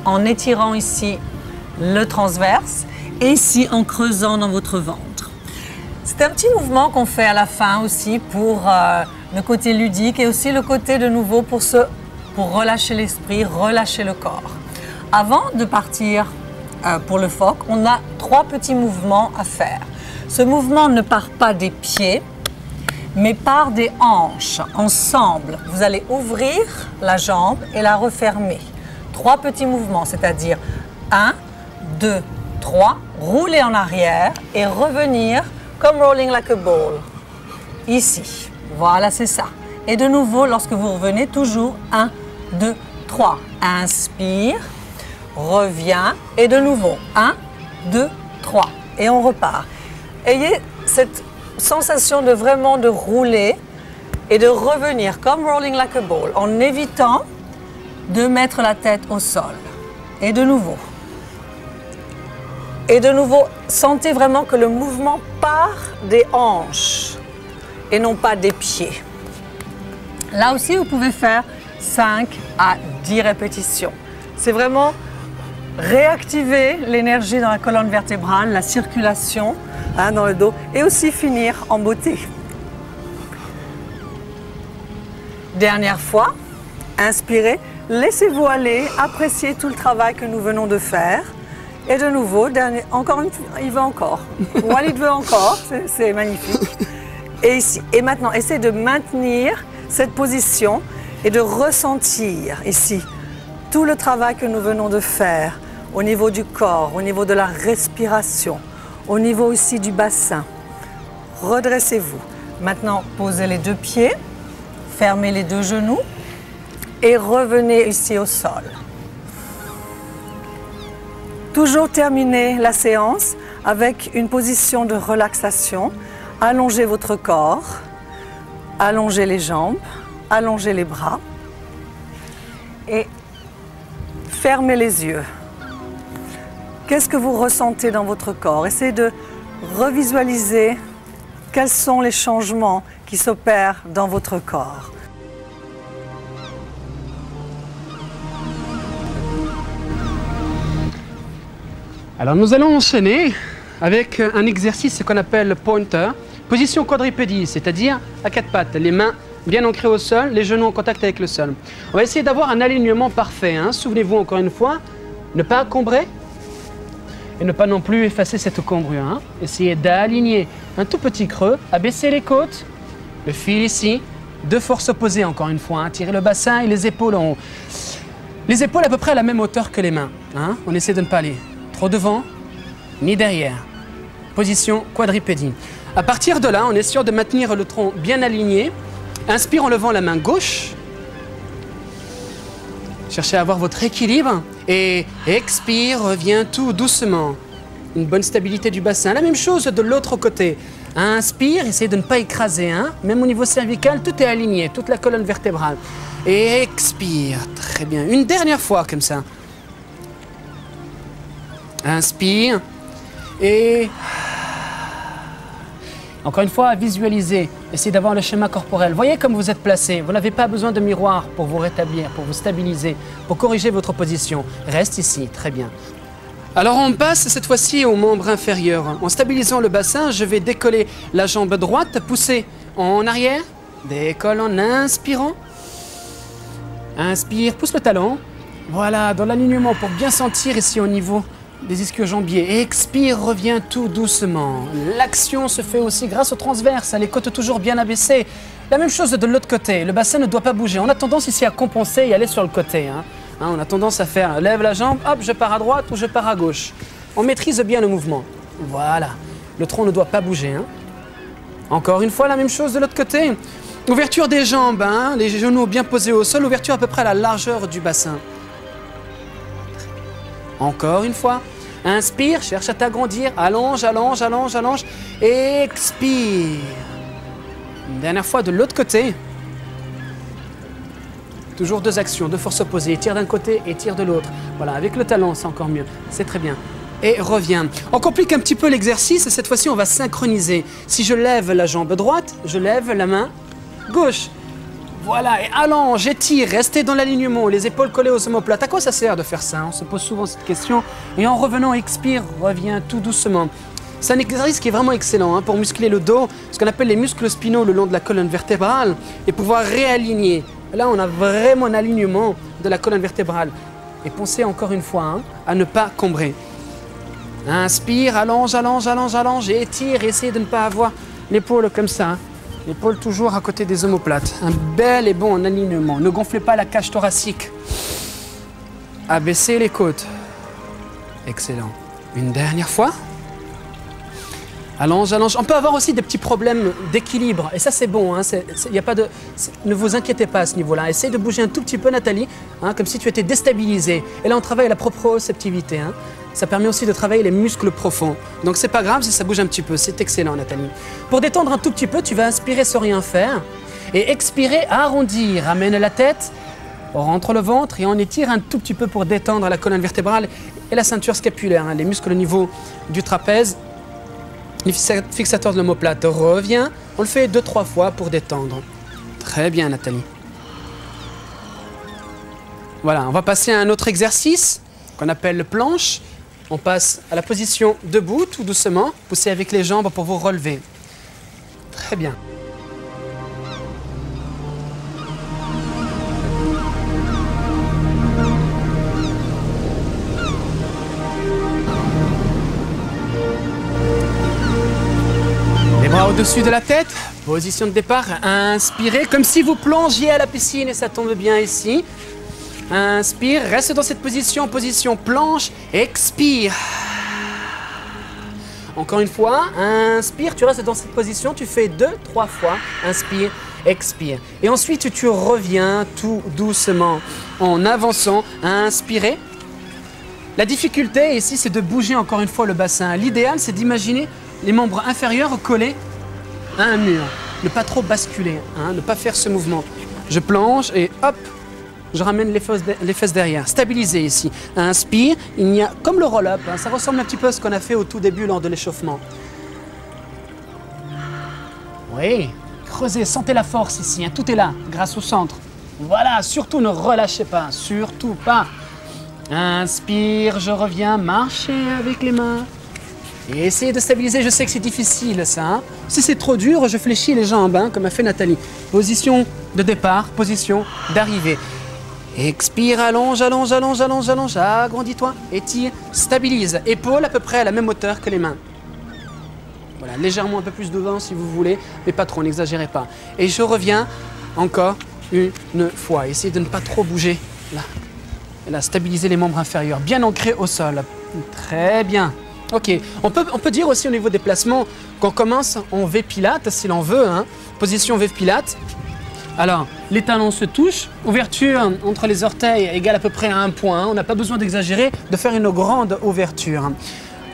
en étirant ici le transverse et ici en creusant dans votre ventre. C'est un petit mouvement qu'on fait à la fin aussi pour le côté ludique et aussi le côté de nouveau pour relâcher l'esprit, relâcher le corps. Avant de partir pour le phoque, on a 3 petits mouvements à faire. Ce mouvement ne part pas des pieds, mais part des hanches. Ensemble, vous allez ouvrir la jambe et la refermer. 3 petits mouvements, c'est-à-dire 1, 2, 3, rouler en arrière et revenir comme rolling like a ball. Ici, voilà, c'est ça. Et de nouveau, lorsque vous revenez, toujours 1, 2, 3. Inspire, reviens et de nouveau 1, 2, 3. Et on repart. Ayez cette sensation de vraiment de rouler et de revenir comme rolling like a ball en évitant de mettre la tête au sol. Et de nouveau. Et de nouveau, sentez vraiment que le mouvement part des hanches et non pas des pieds. Là aussi, vous pouvez faire 5 à 10 répétitions. C'est vraiment réactiver l'énergie dans la colonne vertébrale, la circulation dans le dos et aussi finir en beauté. Dernière fois, inspirez, laissez-vous aller, appréciez tout le travail que nous venons de faire. Et de nouveau, encore une fois, il veut encore. Walid veut encore, c'est magnifique. Et ici, et maintenant, essayez de maintenir cette position et de ressentir ici tout le travail que nous venons de faire au niveau du corps, au niveau de la respiration, au niveau aussi du bassin. Redressez-vous. Maintenant, posez les 2 pieds, fermez les 2 genoux et revenez ici au sol. Toujours terminer la séance avec une position de relaxation. Allongez votre corps, allongez les jambes, allongez les bras et fermez les yeux. Qu'est-ce que vous ressentez dans votre corps? Essayez de revisualiser quels sont les changements qui s'opèrent dans votre corps. Alors nous allons enchaîner avec un exercice qu'on appelle le pointer, position quadripédie, c'est-à-dire à 4 pattes, les mains bien ancrées au sol, les genoux en contact avec le sol. On va essayer d'avoir un alignement parfait, hein. Souvenez-vous encore une fois, ne pas encombrer et ne pas non plus effacer cette cambrure. Hein. Essayez d'aligner un tout petit creux, abaisser les côtes, le fil ici, 2 forces opposées encore une fois, hein. Tirez le bassin et les épaules en haut. Les épaules à peu près à la même hauteur que les mains, hein. On essaie de ne pas aller trop devant, ni derrière. Position quadripédie. À partir de là, on est sûr de maintenir le tronc bien aligné. Inspire en levant la main gauche. Cherchez à avoir votre équilibre. Et expire, reviens tout doucement. Une bonne stabilité du bassin. La même chose de l'autre côté. Inspire, essayez de ne pas écraser. Hein. Même au niveau cervical, tout est aligné, toute la colonne vertébrale. Et expire, très bien. Une dernière fois comme ça. Inspire et encore une fois, visualisez, essayez d'avoir le schéma corporel. Voyez comme vous êtes placé, vous n'avez pas besoin de miroir pour vous rétablir, pour vous stabiliser, pour corriger votre position. Reste ici, très bien. Alors on passe cette fois-ci au membre inférieur. En stabilisant le bassin, je vais décoller la jambe droite, pousser en arrière, décolle en inspirant. Inspire, pousse le talon. Voilà, dans l'alignement pour bien sentir ici au niveau des ischio-jambiers. Expire, reviens tout doucement. L'action se fait aussi grâce au transverse, les côtes toujours bien abaissées. La même chose de l'autre côté, le bassin ne doit pas bouger. On a tendance ici à compenser et aller sur le côté. On a tendance à faire, lève la jambe, hop, je pars à droite ou je pars à gauche. On maîtrise bien le mouvement. Voilà, le tronc ne doit pas bouger. Encore une fois, la même chose de l'autre côté. Ouverture des jambes, les genoux bien posés au sol, ouverture à peu près à la largeur du bassin. Encore une fois. Inspire, cherche à t'agrandir, allonge, allonge, allonge, allonge. Expire. Une dernière fois de l'autre côté. Toujours 2 actions, 2 forces opposées. Tire d'un côté et tire de l'autre. Voilà, avec le talon, c'est encore mieux. C'est très bien. Et reviens. On complique un petit peu l'exercice et cette fois-ci, on va synchroniser. Si je lève la jambe droite, je lève la main gauche. Voilà, et allonge, étire, restez dans l'alignement, les épaules collées aux omoplates. À quoi ça sert de faire ça? On se pose souvent cette question. Et en revenant, expire, reviens tout doucement. C'est un exercice qui est vraiment excellent pour muscler le dos, ce qu'on appelle les muscles spinaux le long de la colonne vertébrale et pouvoir réaligner. Là, on a vraiment un alignement de la colonne vertébrale. Et pensez encore une fois à ne pas combrer. Inspire, allonge, allonge, allonge, allonge et étire. Essayez de ne pas avoir l'épaule comme ça. L'épaule toujours à côté des omoplates. Un bel et bon alignement. Ne gonflez pas la cage thoracique. Abaissez les côtes. Excellent. Une dernière fois. Allonge, allonge. On peut avoir aussi des petits problèmes d'équilibre. Et ça, c'est bon. Y a pas de... Ne vous inquiétez pas à ce niveau-là. Essayez de bouger un tout petit peu, Nathalie, comme si tu étais déstabilisée. Et là, on travaille la proprioceptivité. Ça permet aussi de travailler les muscles profonds. Donc, c'est pas grave si ça bouge un petit peu. C'est excellent, Nathalie. Pour détendre un tout petit peu, tu vas inspirer sans rien faire. Et expirer, arrondir. Ramène la tête, on rentre le ventre et on étire un tout petit peu pour détendre la colonne vertébrale et la ceinture scapulaire. Les muscles au niveau du trapèze. Les fixateurs de l'omoplate, reviens. On le fait 2-3 fois pour détendre. Très bien, Nathalie. Voilà, on va passer à un autre exercice qu'on appelle planche. On passe à la position debout, tout doucement. Poussez avec les jambes pour vous relever. Très bien. Au-dessus de la tête, position de départ, inspirez comme si vous plongiez à la piscine et ça tombe bien ici. Inspire, reste dans cette position, position planche, expire. Encore une fois, inspire, tu restes dans cette position, tu fais 2-3 fois, inspire, expire. Et ensuite tu reviens tout doucement en avançant, inspirez. La difficulté ici c'est de bouger encore une fois le bassin. L'idéal c'est d'imaginer les membres inférieurs collés à un mur. Ne pas trop basculer, ne pas faire ce mouvement. Je plonge et hop, je ramène les fesses derrière. Stabilisez ici. Inspire, il y a comme le roll-up, ça ressemble un petit peu à ce qu'on a fait au tout début lors de l'échauffement. Oui, creusez, sentez la force ici, tout est là, grâce au centre. Voilà, surtout ne relâchez pas, surtout pas. Inspire, je reviens, marchez avec les mains. Et essayez de stabiliser, je sais que c'est difficile ça. Si c'est trop dur, je fléchis les jambes, comme a fait Nathalie. Position de départ, position d'arrivée. Expire, allonge, allonge, allonge, allonge, allonge, agrandis-toi, étire, stabilise. Épaules à peu près à la même hauteur que les mains. Voilà, légèrement un peu plus devant si vous voulez, mais pas trop, n'exagérez pas. Et je reviens encore une fois. Essayez de ne pas trop bouger. Là, et là, stabilisez les membres inférieurs, bien ancrés au sol. Très bien. Ok, on peut dire aussi au niveau des placements qu'on commence en V Pilates, si l'on veut, position V Pilates. Alors, les talons se touchent, ouverture entre les orteils égale à peu près à 1 point. On n'a pas besoin d'exagérer, de faire une grande ouverture.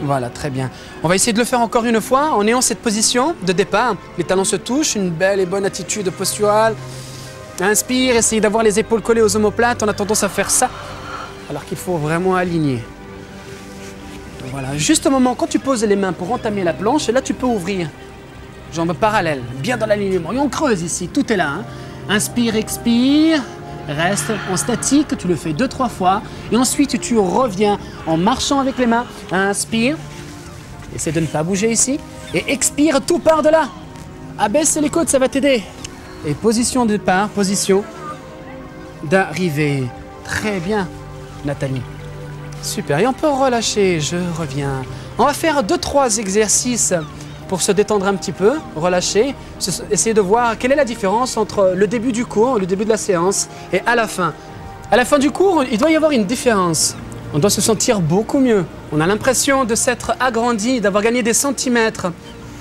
Voilà, très bien. On va essayer de le faire encore une fois en ayant cette position de départ. Les talons se touchent, une belle et bonne attitude posturale. Inspire, essayez d'avoir les épaules collées aux omoplates. On a tendance à faire ça, alors qu'il faut vraiment aligner. Voilà, juste au moment quand tu poses les mains pour entamer la planche, et là tu peux ouvrir. Jambes parallèles, bien dans l'alignement. Et on creuse ici, tout est là. Inspire, expire, reste en statique, tu le fais 2-3 fois. Et ensuite tu reviens en marchant avec les mains. Inspire, essaie de ne pas bouger ici. Et expire, tout part de là. Abaisse les côtes, ça va t'aider. Et position de départ, position d'arrivée. Très bien, Nathalie. Super, et on peut relâcher, je reviens. On va faire 2-3 exercices pour se détendre un petit peu, relâcher, essayer de voir quelle est la différence entre le début du cours, le début de la séance et à la fin. À la fin du cours, il doit y avoir une différence. On doit se sentir beaucoup mieux. On a l'impression de s'être agrandi, d'avoir gagné des centimètres.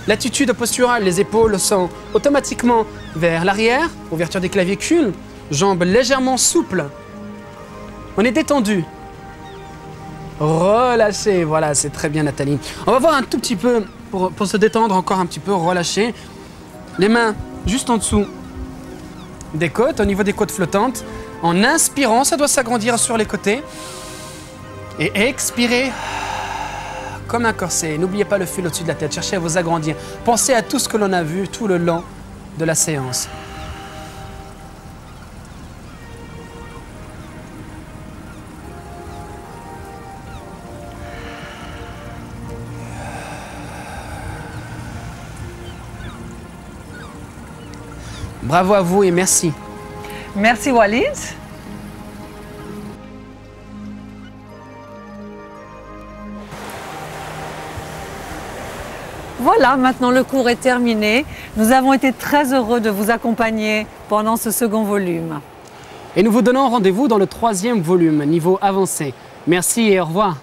L'attitude posturale, les épaules sont automatiquement vers l'arrière, ouverture des clavicules, jambes légèrement souples. On est détendu. Relâchez, voilà, c'est très bien Nathalie. On va voir un tout petit peu, pour se détendre encore un petit peu, relâcher. Les mains juste en dessous des côtes, au niveau des côtes flottantes. En inspirant, ça doit s'agrandir sur les côtés. Et expirez comme un corset. N'oubliez pas le fil au-dessus de la tête. Cherchez à vous agrandir. Pensez à tout ce que l'on a vu tout le long de la séance. Bravo à vous et merci. Merci Walid. Voilà, maintenant le cours est terminé. Nous avons été très heureux de vous accompagner pendant ce second volume. Et nous vous donnons rendez-vous dans le 3e volume, niveau avancé. Merci et au revoir.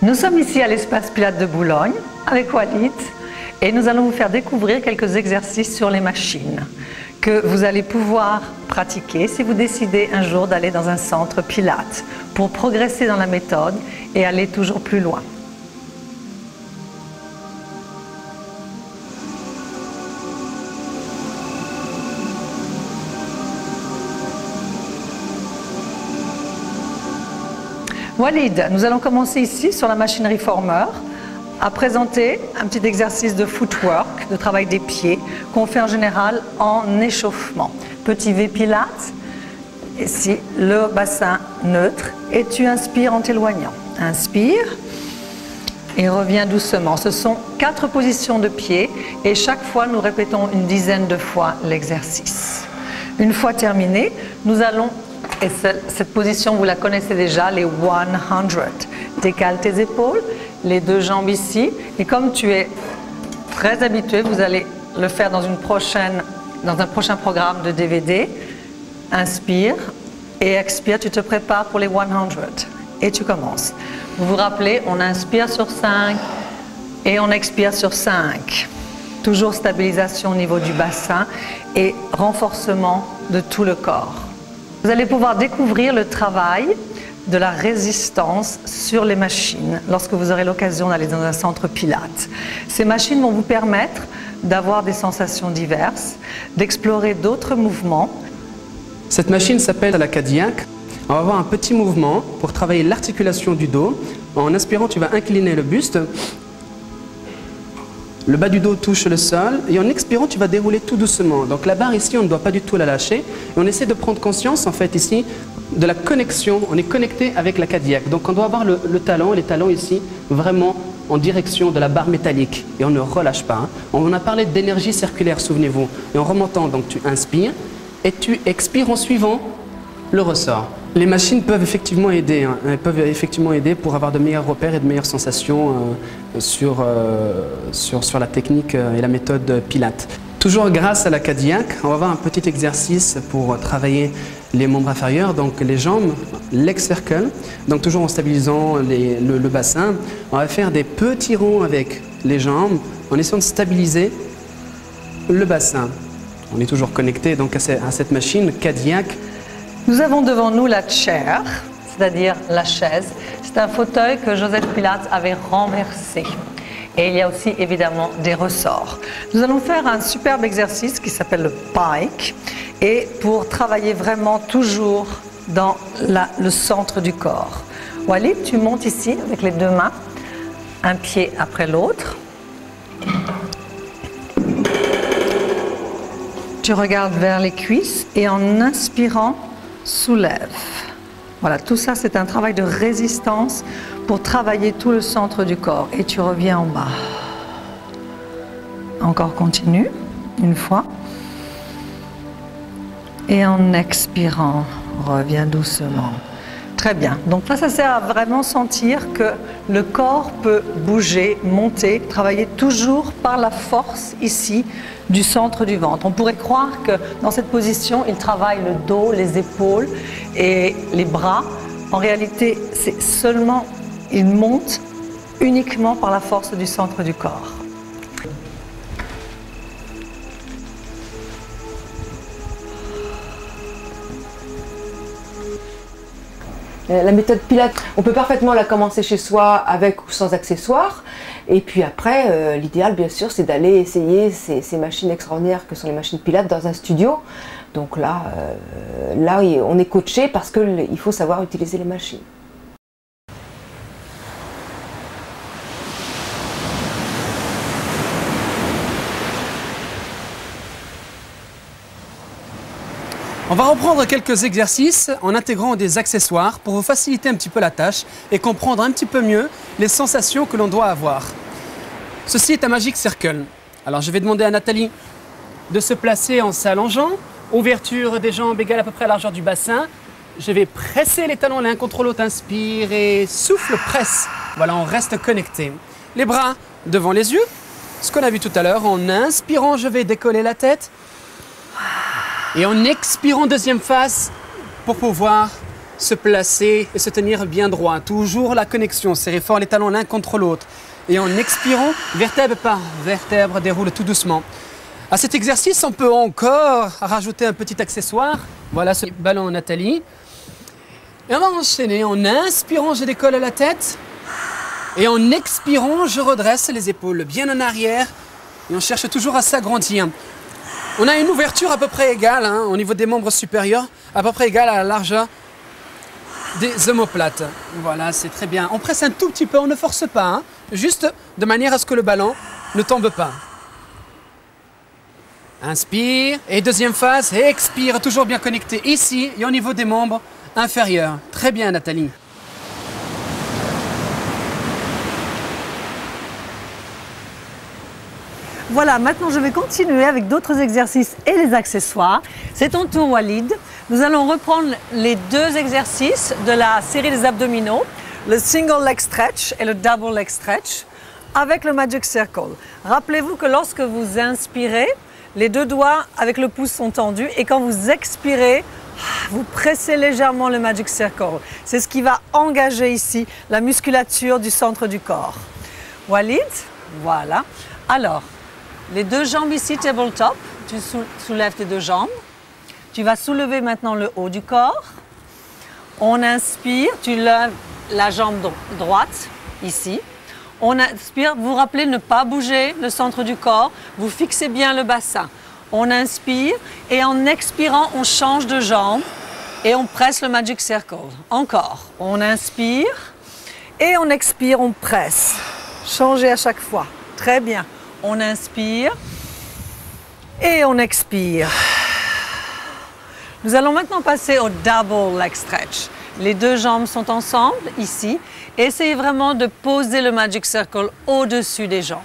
Nous sommes ici à l'espace Pilates de Boulogne avec Walid et nous allons vous faire découvrir quelques exercices sur les machines que vous allez pouvoir pratiquer si vous décidez un jour d'aller dans un centre Pilates pour progresser dans la méthode et aller toujours plus loin. Walid, nous allons commencer ici sur la machine Reformer à présenter un petit exercice de footwork, de travail des pieds, qu'on fait en général en échauffement. Petit V Pilates, ici le bassin neutre, et tu inspires en t'éloignant. Inspire et reviens doucement. Ce sont 4 positions de pieds et chaque fois nous répétons une dizaine de fois l'exercice. Une fois terminé, nous allons, et cette position vous la connaissez déjà, les 100. Décale tes épaules, les 2 jambes ici, et comme tu es très habitué, vous allez le faire dans un prochain programme de DVD. Inspire et expire, tu te prépares pour les 100 et tu commences. Vous vous rappelez, on inspire sur 5 et on expire sur 5. Toujours stabilisation au niveau du bassin et renforcement de tout le corps. Vous allez pouvoir découvrir le travail de la résistance sur les machines lorsque vous aurez l'occasion d'aller dans un centre Pilates. Ces machines vont vous permettre d'avoir des sensations diverses, d'explorer d'autres mouvements. Cette machine s'appelle la Cadillac. On va avoir un petit mouvement pour travailler l'articulation du dos. En inspirant, tu vas incliner le buste. Le bas du dos touche le sol et en expirant, tu vas dérouler tout doucement. Donc la barre ici, on ne doit pas du tout la lâcher. Et on essaie de prendre conscience, en fait, ici, de la connexion. On est connecté avec la Cadillac. Donc on doit avoir les talons ici, vraiment en direction de la barre métallique. Et on ne relâche pas. Hein. On a parlé d'énergie circulaire, souvenez-vous. Et en remontant, donc tu inspires et tu expires en suivant le ressort. Les machines peuvent effectivement aider, hein. Elles peuvent effectivement aider pour avoir de meilleurs repères et de meilleures sensations sur la technique et la méthode Pilates. Toujours grâce à la Cadillac, on va avoir un petit exercice pour travailler les membres inférieurs, donc les jambes, leg circle, donc toujours en stabilisant le bassin. On va faire des petits ronds avec les jambes en essayant de stabiliser le bassin. On est toujours connecté donc à cette machine Cadillac. Nous avons devant nous la chair, c'est-à-dire la chaise. C'est un fauteuil que Joseph Pilates avait renversé. Et il y a aussi évidemment des ressorts. Nous allons faire un superbe exercice qui s'appelle le pike. Et pour travailler vraiment toujours dans le centre du corps. Walid, tu montes ici avec les 2 mains, un pied après l'autre. Tu regardes vers les cuisses et en inspirant, soulève. Voilà, tout ça c'est un travail de résistance pour travailler tout le centre du corps. Et tu reviens en bas. Encore continue, une fois. Et en expirant, reviens doucement. Très bien. Donc là, ça sert à vraiment sentir que le corps peut bouger, monter, travailler toujours par la force ici du centre du ventre. On pourrait croire que dans cette position, il travaille le dos, les épaules et les bras. En réalité, c'est seulement, il monte uniquement par la force du centre du corps. La méthode Pilates, on peut parfaitement la commencer chez soi avec ou sans accessoires. Et puis après, l'idéal bien sûr, c'est d'aller essayer ces machines extraordinaires que sont les machines Pilates dans un studio. Donc là, on est coaché parce qu'il faut savoir utiliser les machines. On va reprendre quelques exercices en intégrant des accessoires pour vous faciliter un petit peu la tâche et comprendre un petit peu mieux les sensations que l'on doit avoir. Ceci est un Magic Circle. Alors je vais demander à Nathalie de se placer en s'allongeant, ouverture des jambes égale à peu près à la largeur du bassin. Je vais presser les talons l'un contre l'autre, inspire et souffle, presse. Voilà, on reste connecté. Les bras devant les yeux, ce qu'on a vu tout à l'heure. En inspirant, je vais décoller la tête. Et en expirant, deuxième phase, pour pouvoir se placer et se tenir bien droit. Toujours la connexion, serrer fort les talons l'un contre l'autre. Et en expirant, vertèbre par vertèbre, déroule tout doucement. À cet exercice, on peut encore rajouter un petit accessoire. Voilà ce ballon Nathalie. Et on va enchaîner. En inspirant, je décolle la tête. Et en expirant, je redresse les épaules bien en arrière. Et on cherche toujours à s'agrandir. On a une ouverture à peu près égale, au niveau des membres supérieurs, à peu près égale à la largeur des omoplates. Voilà, c'est très bien. On presse un tout petit peu, on ne force pas, juste de manière à ce que le ballon ne tombe pas. Inspire, et deuxième phase, et expire, toujours bien connecté ici et au niveau des membres inférieurs. Très bien, Nathalie. Voilà, maintenant je vais continuer avec d'autres exercices et les accessoires. C'est ton tour, Walid. Nous allons reprendre les deux exercices de la série des abdominaux, le single leg stretch et le double leg stretch, avec le Magic Circle. Rappelez-vous que lorsque vous inspirez, les deux doigts avec le pouce sont tendus et quand vous expirez, vous pressez légèrement le Magic Circle. C'est ce qui va engager ici la musculature du centre du corps. Walid, voilà. Alors, les deux jambes ici, tabletop, tu soulèves tes deux jambes. Tu vas soulever maintenant le haut du corps. On inspire, tu lèves la jambe droite, ici. On inspire, vous vous rappelez, ne pas bouger le centre du corps. Vous fixez bien le bassin. On inspire et en expirant, on change de jambe et on presse le Magic Circle. Encore, on inspire et on expire, on presse. Changez à chaque fois. Très bien. On inspire et on expire. Nous allons maintenant passer au double leg stretch. Les deux jambes sont ensemble, ici. Essayez vraiment de poser le Magic Circle au-dessus des jambes.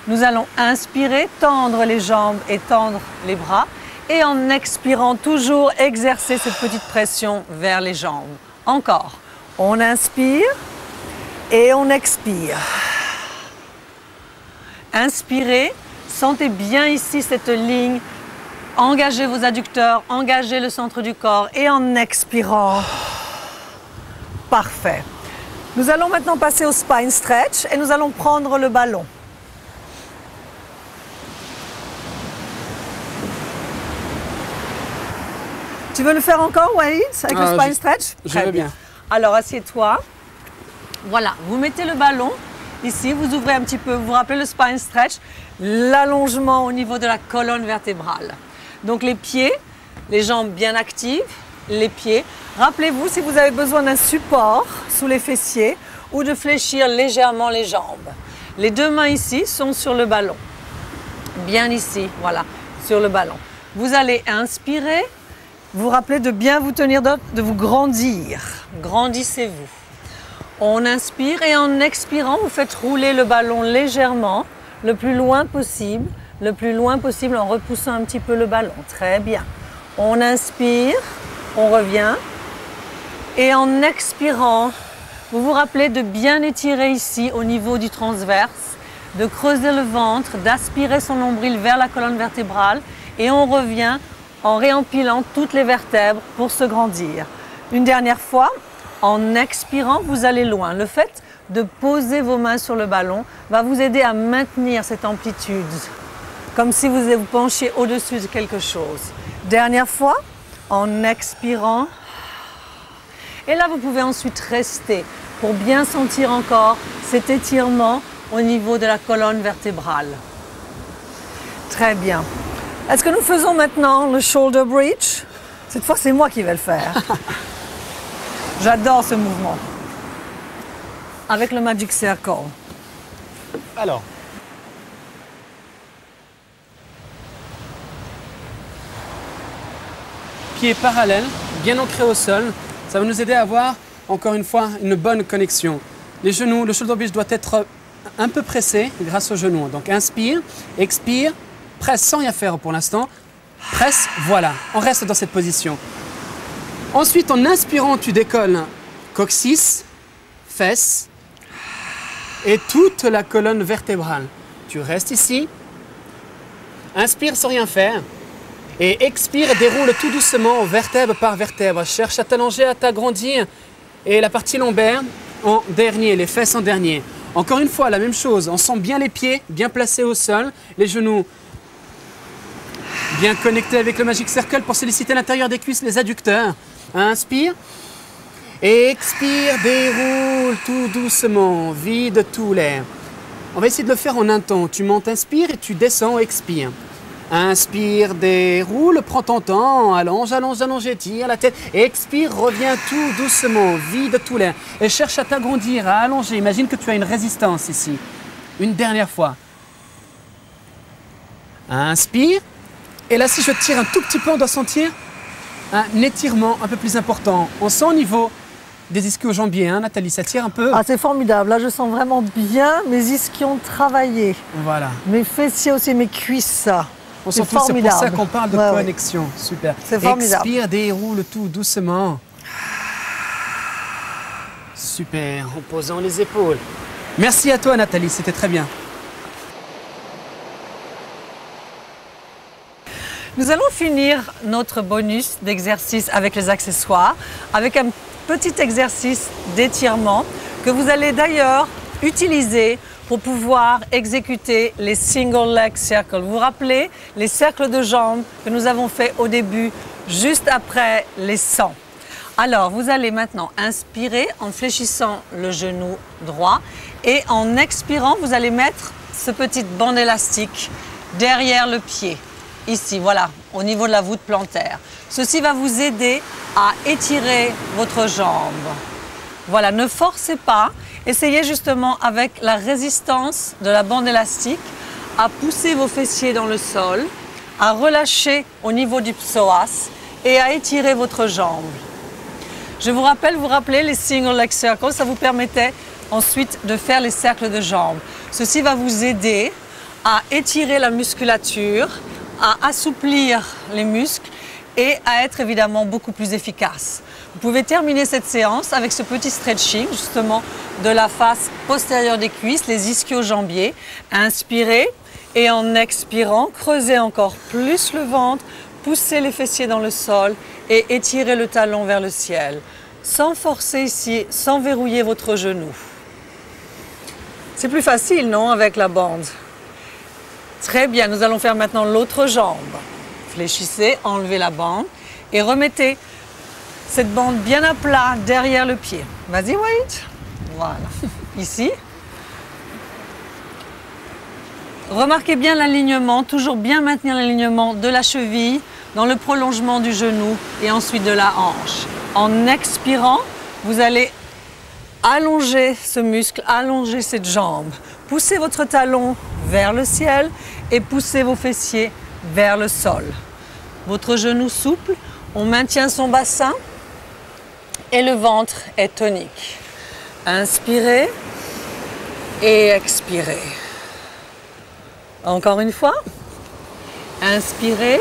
Nous allons inspirer, tendre les jambes et tendre les bras. Et en expirant, toujours exercer cette petite pression vers les jambes. Encore. On inspire et on expire. Inspirez, sentez bien ici cette ligne, engagez vos adducteurs, engagez le centre du corps et en expirant, parfait. Nous allons maintenant passer au spine stretch et nous allons prendre le ballon. Tu veux le faire encore, Walid, avec le spine stretch? Je veux bien. Alors assieds-toi, voilà, vous mettez le ballon. Ici, vous ouvrez un petit peu, vous vous rappelez le spine stretch, l'allongement au niveau de la colonne vertébrale. Donc les pieds, les jambes bien actives, les pieds. Rappelez-vous si vous avez besoin d'un support sous les fessiers ou de fléchir légèrement les jambes. Les deux mains ici sont sur le ballon. Bien ici, voilà, sur le ballon. Vous allez inspirer vous rappelez de bien vous tenir droit, de vous grandir. Grandissez-vous. On inspire et en expirant, vous faites rouler le ballon légèrement, le plus loin possible en repoussant un petit peu le ballon. Très bien. On inspire, on revient. Et en expirant, vous vous rappelez de bien étirer ici au niveau du transverse, de creuser le ventre, d'aspirer son nombril vers la colonne vertébrale et on revient en réempilant toutes les vertèbres pour se grandir. Une dernière fois, en expirant, vous allez loin. Le fait de poser vos mains sur le ballon va vous aider à maintenir cette amplitude, comme si vous vous penchiez au-dessus de quelque chose. Dernière fois, en expirant. Et là, vous pouvez ensuite rester pour bien sentir encore cet étirement au niveau de la colonne vertébrale. Très bien. Est-ce que nous faisons maintenant le shoulder bridge? Cette fois, c'est moi qui vais le faire. J'adore ce mouvement. Avec le Magic Circle. Alors. Pieds parallèles, bien ancrés au sol. Ça va nous aider à avoir, encore une fois, une bonne connexion. Les genoux, le shoulder bridge doit être un peu pressé grâce aux genoux. Donc inspire, expire, presse sans rien faire pour l'instant. Presse, voilà, on reste dans cette position. Ensuite, en inspirant, tu décolles coccyx, fesses et toute la colonne vertébrale. Tu restes ici, inspire sans rien faire et expire, déroule tout doucement vertèbre par vertèbre. Cherche à t'allonger, à t'agrandir et la partie lombaire en dernier, les fesses en dernier. Encore une fois, la même chose, on sent bien les pieds, bien placés au sol, les genoux bien connectés avec le Magic Circle pour solliciter l'intérieur des cuisses, les adducteurs. Inspire, expire, déroule tout doucement, vide tout l'air. On va essayer de le faire en un temps. Tu montes, inspire et tu descends, expire. Inspire, déroule, prends ton temps, allonge, allonge, allonge, étire la tête. Expire, reviens tout doucement, vide tout l'air. Et cherche à t'agrandir, à allonger. Imagine que tu as une résistance ici. Une dernière fois. Inspire. Et là, si je tire un tout petit peu, on doit sentir un étirement un peu plus important. On sent au niveau des ischio-jambiers, hein, Nathalie, ça tire un peu. Ah, c'est formidable. Là, je sens vraiment bien mes ischions travailler. Voilà. Mes fessiers aussi, mes cuisses. On s'en fout, c'est pour ça qu'on parle de connexion. Ouais. Super. C'est formidable. Expire, déroule tout doucement. Super, en posant les épaules. Merci à toi, Nathalie, c'était très bien. Nous allons finir notre bonus d'exercice avec les accessoires, avec un petit exercice d'étirement que vous allez d'ailleurs utiliser pour pouvoir exécuter les single leg circles. Vous vous rappelez les cercles de jambes que nous avons fait au début, juste après les 100. Alors, vous allez maintenant inspirer en fléchissant le genou droit et en expirant, vous allez mettre ce petit bande élastique derrière le pied. Ici, voilà, au niveau de la voûte plantaire. Ceci va vous aider à étirer votre jambe. Voilà, ne forcez pas. Essayez justement avec la résistance de la bande élastique à pousser vos fessiers dans le sol, à relâcher au niveau du psoas et à étirer votre jambe. Je vous rappelez les single leg circles, ça vous permettait ensuite de faire les cercles de jambes. Ceci va vous aider à étirer la musculature, à assouplir les muscles et à être évidemment beaucoup plus efficace. Vous pouvez terminer cette séance avec ce petit stretching justement de la face postérieure des cuisses, les ischio-jambiers. Inspirez et en expirant, creusez encore plus le ventre, poussez les fessiers dans le sol et étirez le talon vers le ciel. Sans forcer ici, sans verrouiller votre genou. C'est plus facile, non, avec la bande? Très bien, nous allons faire maintenant l'autre jambe. Fléchissez, enlevez la bande et remettez cette bande bien à plat derrière le pied. Vas-y, Wade. Voilà. Ici. Remarquez bien l'alignement, toujours bien maintenir l'alignement de la cheville dans le prolongement du genou et ensuite de la hanche. En expirant, vous allez allonger ce muscle, allonger cette jambe. Poussez votre talon vers le ciel et poussez vos fessiers vers le sol. Votre genou souple, On maintient son bassin et le ventre est tonique. Inspirez et expirez. Encore une fois. Inspirez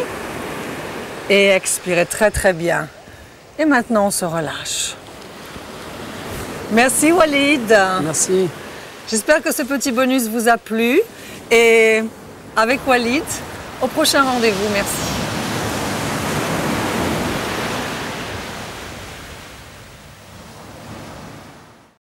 et expirez très très bien. Et maintenant on se relâche. Merci Walid. Merci. J'espère que ce petit bonus vous a plu. Et avec Walid, au prochain rendez-vous. Merci.